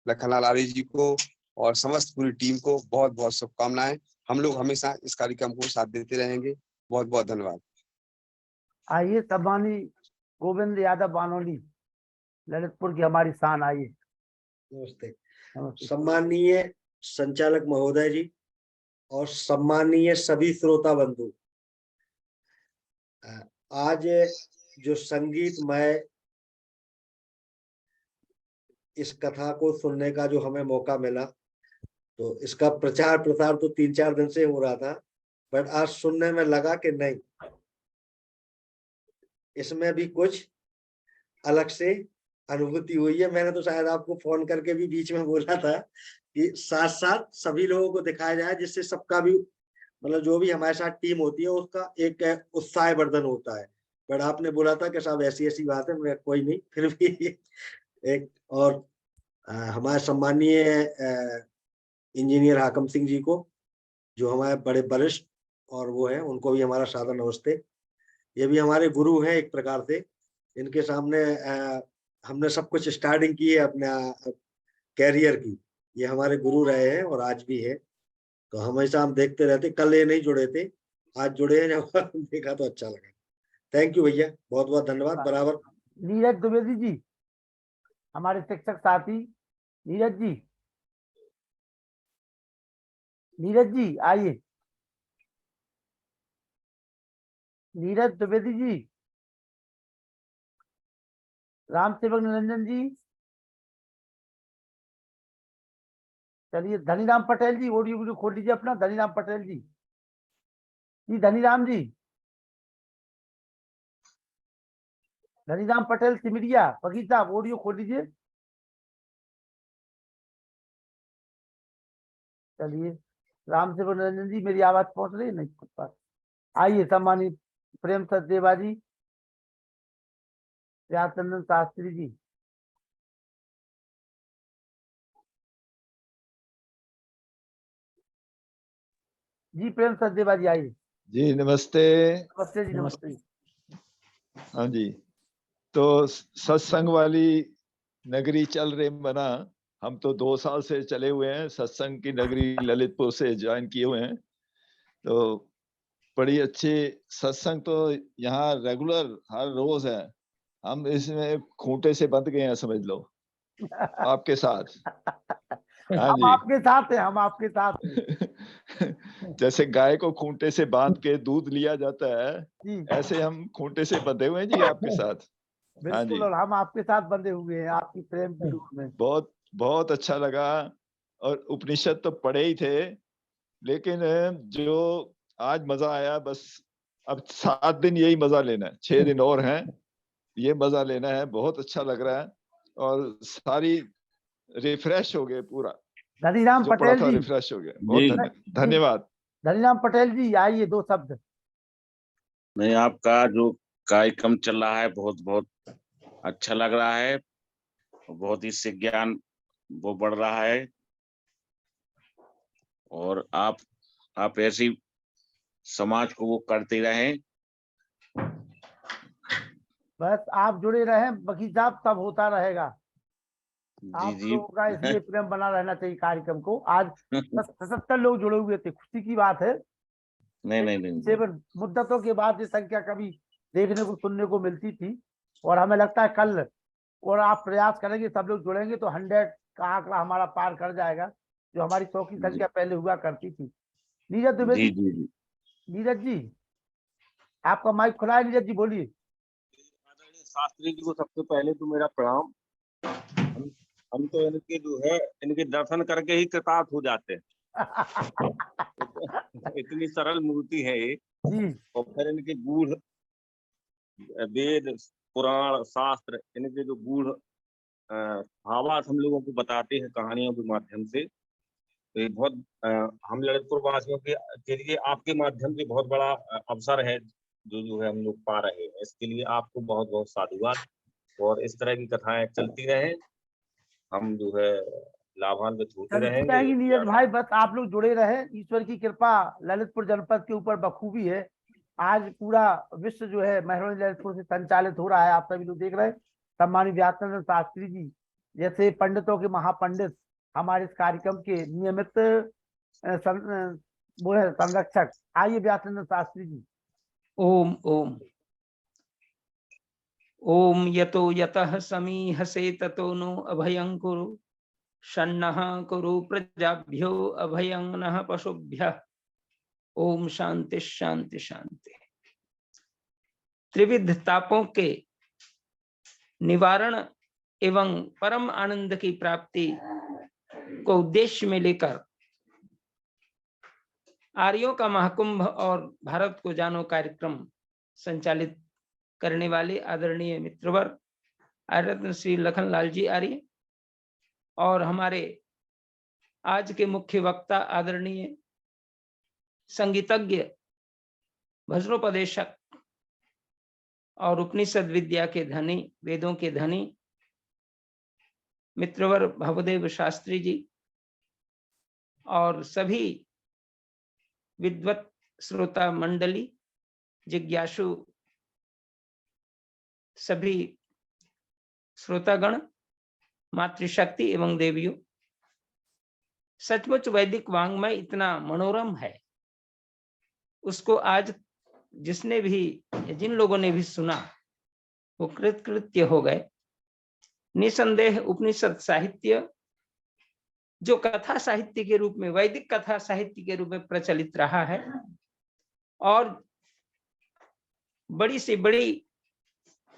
लखनलाल आर्य जी को और समस्त पूरी टीम को बहुत बहुत शुभकामनाएं। हम लोग हमेशा इस कार्यक्रम को साथ देते रहेंगे। बहुत बहुत धन्यवाद। आइए सम्मानी गोविंद यादव बानोली, ललितपुर की हमारी शान, आइए। नमस्ते। सम्मानीय संचालक महोदय जी और सम्मानीय सभी श्रोता बंधु, आज जो संगीतमय इस कथा को सुनने का जो हमें मौका मिला, तो इसका प्रचार प्रसार तो 3-4 दिन से हो रहा था, बट आज सुनने में लगा कि नहीं, इसमें भी कुछ अलग से अनुभूति हुई है। मैंने तो शायद आपको फोन करके भी बीच में बोला था कि साथ साथ सभी लोगों को दिखाया जाए, जिससे सबका भी मतलब जो भी हमारे साथ टीम होती है उसका एक उत्साह वर्धन होता है। बट आपने बोला था कि साहब ऐसी ऐसी बात है, मैं कोई नहीं, फिर भी एक और हमारे सम्मानीय इंजीनियर हाकम सिंह जी को, जो हमारे बड़े वरिष्ठ और वो है, उनको भी हमारा सादर नमस्ते। ये भी हमारे गुरु हैं एक प्रकार से। इनके सामने हमने सब कुछ स्टार्टिंग की है अपने कैरियर की। ये हमारे गुरु रहे हैं और आज भी है, तो हमेशा हम देखते रहते। कल ये नहीं जुड़े थे, आज जुड़े हैं, जब देखा तो अच्छा लगा। थैंक यू भैया, बहुत बहुत धन्यवाद। बराबर। नीरज द्विवेदी जी, हमारे शिक्षक साथी नीरज जी, नीरज जी आइए। नीरज द्विवेदी जी, राम सेवक निरंजन जी, चलिए धनीराम पटेल जी, ऑडियो वीडियो खोल लीजिए अपना। धनीराम पटेल जी, जी धनीराम जी, धनीराम पटेल सिमरिया बगीचा, ऑडियो खोल लीजिए। चलिए राम सेवक निरंजन जी, मेरी आवाज पहुंच रही है? नहीं पहुंच पा। आइए सम्मानित प्रेम सचदेवा जी, व्यासचंदन शास्त्री जी, जी प्रेम सचदेवा जी आइए। जी नमस्ते। नमस्ते जी, नमस्ते। हाँ जी, तो सत्संग वाली नगरी चल रहे बना। हम तो 2 साल से चले हुए हैं, सत्संग की नगरी ललितपुर से ज्वाइन किए हुए हैं। तो बड़ी अच्छी सत्संग तो यहाँ रेगुलर हर रोज है। हम इसमें खूंटे से बंध गए हैं, समझ लो, आपके साथ। हाँ हम जी। आपके साथ हैं, हम आपके साथ हैं। जैसे गाय को खूंटे से बांध के दूध लिया जाता है, जी ऐसे हम खूंटे से बंधे हुए हैं जी आपके साथ। हाँ बिल्कुल, जी, और हम आपके साथ बंधे हुए हैं आपकी प्रेम की डोर में। बहुत बहुत अच्छा लगा। और उपनिषद तो पढ़े ही थे, लेकिन जो आज मजा आया, बस अब 7 दिन यही मजा लेना है, 6 दिन और हैं, ये मजा लेना है। बहुत अच्छा लग रहा है और सारी रिफ्रेश हो गए, पूरा धनीराम जो पढ़ा पटेल था जी, रिफ्रेश हो गया। बहुत जी धन्यवाद। धनीराम पटेल जी आइए, 2 शब्द। नहीं, आपका जो कार्यक्रम चल रहा है बहुत बहुत अच्छा लग रहा है। बहुत इससे ज्ञान वो बढ़ रहा है, और आप ऐसी समाज को वो करते रहें। बस आप जुड़े रहें, वकील साहब, सब होता रहेगा। जी आप जी। लोगों का इसलिए प्रेम बना रहना चाहिए कार्यक्रम को। आज 77 लोग जुड़े हुए थे, खुशी की बात है। नहीं नहीं नहीं, 7 मुद्दतों के बाद ये संख्या कभी देखने को सुनने को मिलती थी, और हमें लगता है कल और आप प्रयास करेंगे, सब लोग जुड़ेंगे तो 100 का आंकड़ा हमारा पार कर जाएगा, जो हमारी 100 की संख्या पहले हुआ करती थी। नीरज जी द्विवेदी, जी जी। नीरज जी आपका माइक खुला है, नीरज जी बोलिए। शास्त्री जी को सबसे पहले तो मेरा प्रणाम। हम तो इनके जो है, इनके दर्शन करके ही कृतार्थ हो जाते हैं। इतनी सरल मूर्ति है ये, जी और फिर इनके गूढ़ वेद पुराण शास्त्र, इनके जो गूढ़ भावार्थ हम लोगों को बताते हैं कहानियों के माध्यम से। तो ये बहुत हम ललितपुर वासियों के लिए आपके माध्यम से बहुत बड़ा अवसर है, जो है हम लोग पा रहे हैं। इसके लिए आपको बहुत बहुत साधुवाद, और इस तरह की कथाएं चलती रहें, हम जो है लाभान्वित होते चलती रहेंगे। रहेंगी नीरज भाई, बस आप लोग जुड़े रहे। ईश्वर की कृपा ललितपुर जनपद के ऊपर बखूबी है। आज पूरा विश्व जो है महरोली ललितपुर से संचालित हो रहा है, आप सभी लोग देख रहे हैं। सम्मानित व्यासचंद्र शास्त्री जी जैसे पंडितों के महापंडित हमारे इस कार्यक्रम के नियमित वो है संरक्षक। आइए व्यासचंद्र शास्त्री जी। ओम ओम ओम यतो यतः समीहसे ततो नो अभयं कुरु शन्नः कुरु प्रजाभ्यो अभयं नः पशुभ्यः। ओम शांति शांति शांति। त्रिविध तापों के निवारण एवं परम आनंद की प्राप्ति को उद्देश्य में लेकर आर्यों का महाकुंभ और भारत को जानो कार्यक्रम संचालित करने वाले आदरणीय मित्रवर आर्यरत्न श्री लखनलाल जी आर्य और हमारे आज के मुख्य वक्ता आदरणीय संगीतज्ञ, भजनोपदेशक और उपनिषद विद्या के धनी, वेदों के धनी मित्रवर भवदेव शास्त्री जी और सभी विद्वत श्रोता मंडली, जिज्ञासु सभी श्रोतागण, मातृशक्ति एवं देवियों, सचमुच वैदिक वांग्मय इतना मनोरम है, उसको आज जिसने भी, जिन लोगों ने भी सुना वो कृतकृत्य हो गए। निसंदेह उपनिषद साहित्य जो कथा साहित्य के रूप में, वैदिक कथा साहित्य के रूप में प्रचलित रहा है और बड़ी से बड़ी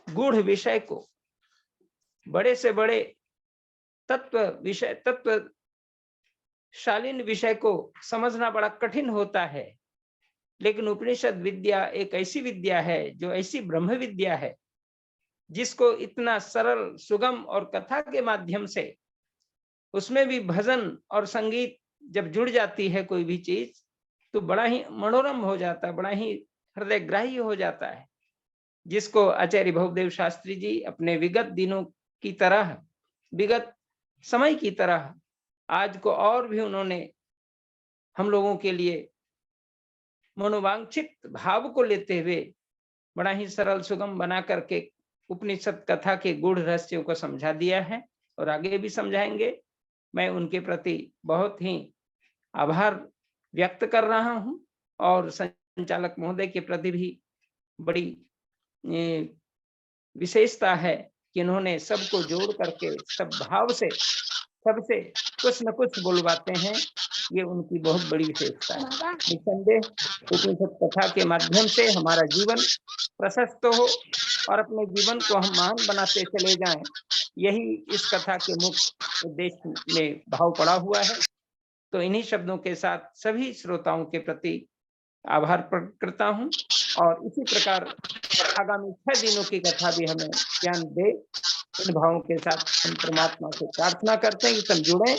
गूढ़ विषय को, बड़े से बड़े तत्व शालीन विषय को समझना बड़ा कठिन होता है, लेकिन उपनिषद विद्या एक ऐसी विद्या है, जो ऐसी ब्रह्म विद्या है जिसको इतना सरल, सुगम और कथा के माध्यम से, उसमें भी भजन और संगीत जब जुड़ जाती है कोई भी चीज, तो बड़ा ही मनोरम हो जाता है, बड़ा ही हृदयग्राही हो जाता है, जिसको आचार्य भवदेव शास्त्री जी अपने विगत दिनों की तरह, विगत समय की तरह आज को और भी उन्होंने हम लोगों के लिए मनोवांछित भाव को लेते हुए बड़ा ही सरल सुगम बना करके उपनिषद कथा के गूढ़ रहस्यों को समझा दिया है और आगे भी समझाएंगे। मैं उनके प्रति बहुत ही आभार व्यक्त कर रहा हूं और संचालक महोदय के प्रति भी बड़ी विशेषता है कि इन्होंने सबको जोड़ करके सब भाव से सबसे कुछ न कुछ बुलवाते हैं, ये उनकी बहुत बड़ी विशेषता है। निसंदेह उपनिषद कथा के माध्यम से हमारा जीवन प्रशस्त हो और अपने जीवन को हम महान बनाते चले जाएं, यही इस कथा के मुख्य उद्देश्य में भाव पड़ा हुआ है। तो इन्हीं शब्दों के साथ सभी श्रोताओं के प्रति आभार प्रकट करता हूं और इसी प्रकार आगामी 6 दिनों की कथा भी हमें ज्ञान दे, इन भावों के साथ हम परमात्मा से प्रार्थना करते हैं कि सब जुड़े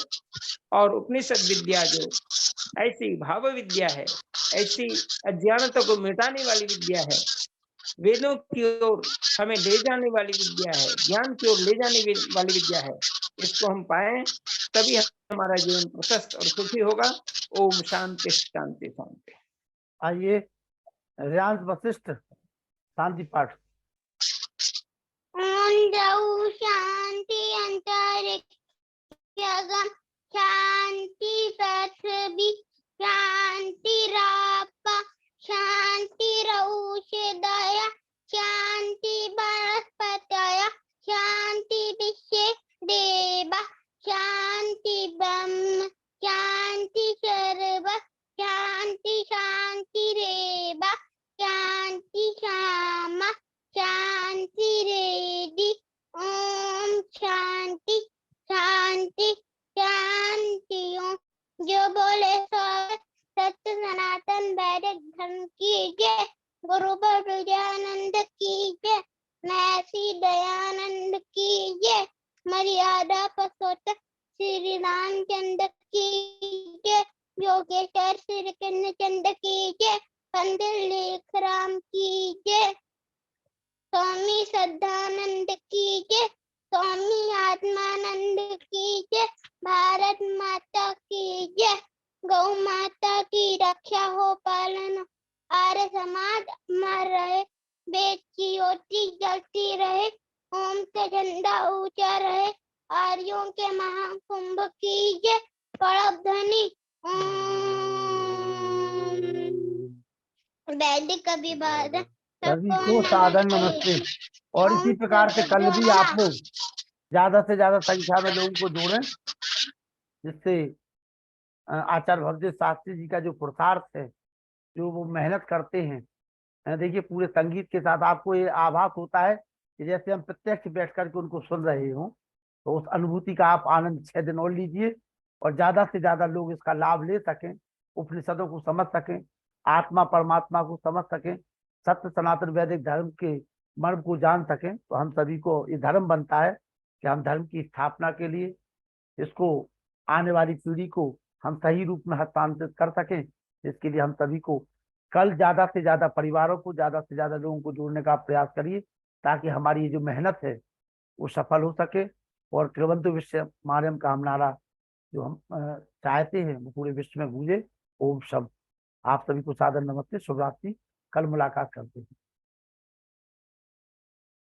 और उपनिषद विद्या जो ऐसी भाव विद्या है, ऐसी अज्ञानता को मिटाने वाली विद्या है, वेदों की ओर हमें ले जाने वाली विद्या है, ज्ञान की ओर ले जाने वाली विद्या है, इसको हम पाएं तभी हमारा जीवन प्रशस्त और सुखी होगा। ओम शांति शांति शांति। आइए रियांश वशिष्ठ शांति पाठ। शांति अंतरिक्ष गगन, शांति पृथ्वी, शांति राप, शांति औषधय, शांति वनस्पतय, शांति विश्वे देव, शांति ब्रह्म, शांति सर्व, शांति शांति रेव, शांति श्याम, शांति रेडि। ओम शांति शांति शांति। जो बोले सो सत्य सनातन वैदिक धर्म की जय। गुरु प्रजानंद की जय। महर्षि दयानंद की जय। मर्यादा पुरुषोत्तम श्री रामचंद्र की जय। योगेश्वर श्री कृष्ण चंद्र की जय। पंडित लेख राम की जय। स्वामी श्रद्धानंद की जय। स्वामी आत्मानंद की जय। भारत माता की जय। गौ माता की रक्षा हो, पालन आर्य समाज अमर रहे। वेद की ज्योति जलती रहे। ओम का झंडा ऊंचा रहे। आर्यों के महाकुंभ की जय। पड़ब ध्वनि वैदिक अभिवादन। सभी को सादर नमस्ते। और इसी प्रकार से कल भी आप लोग ज्यादा से ज्यादा संख्या में लोगों को जोड़ें, जिससे आचार्य भवदेव शास्त्री जी का जो पुरुषार्थ है, जो वो मेहनत करते हैं, देखिए पूरे संगीत के साथ आपको ये आभास होता है कि जैसे हम प्रत्यक्ष बैठ करके उनको सुन रहे हों। तो उस अनुभूति का आप आनंद 6 दिन और लीजिए और ज्यादा से ज्यादा लोग इसका लाभ ले सकें, उपनिषदों को समझ सकें, आत्मा परमात्मा को समझ सकें, सत्य सनातन वैदिक धर्म के मर्म को जान सकें, तो हम सभी को ये धर्म बनता है कि हम धर्म की स्थापना के लिए इसको आने वाली पीढ़ी को हम सही रूप में हस्तांतरित कर सकें। इसके लिए हम सभी को कल ज्यादा से ज्यादा परिवारों को, ज्यादा से ज्यादा लोगों को जोड़ने का प्रयास करिए, ताकि हमारी ये जो मेहनत है वो सफल हो सके और त्रिवंत विश्व मार्यम का हम नारा जो हम चाहते हैं वो पूरे विश्व में गूंजे। ओम शम। आप सभी को सादर नमस्ते, शुभ रात्रि। कल मुलाकात करते हैं।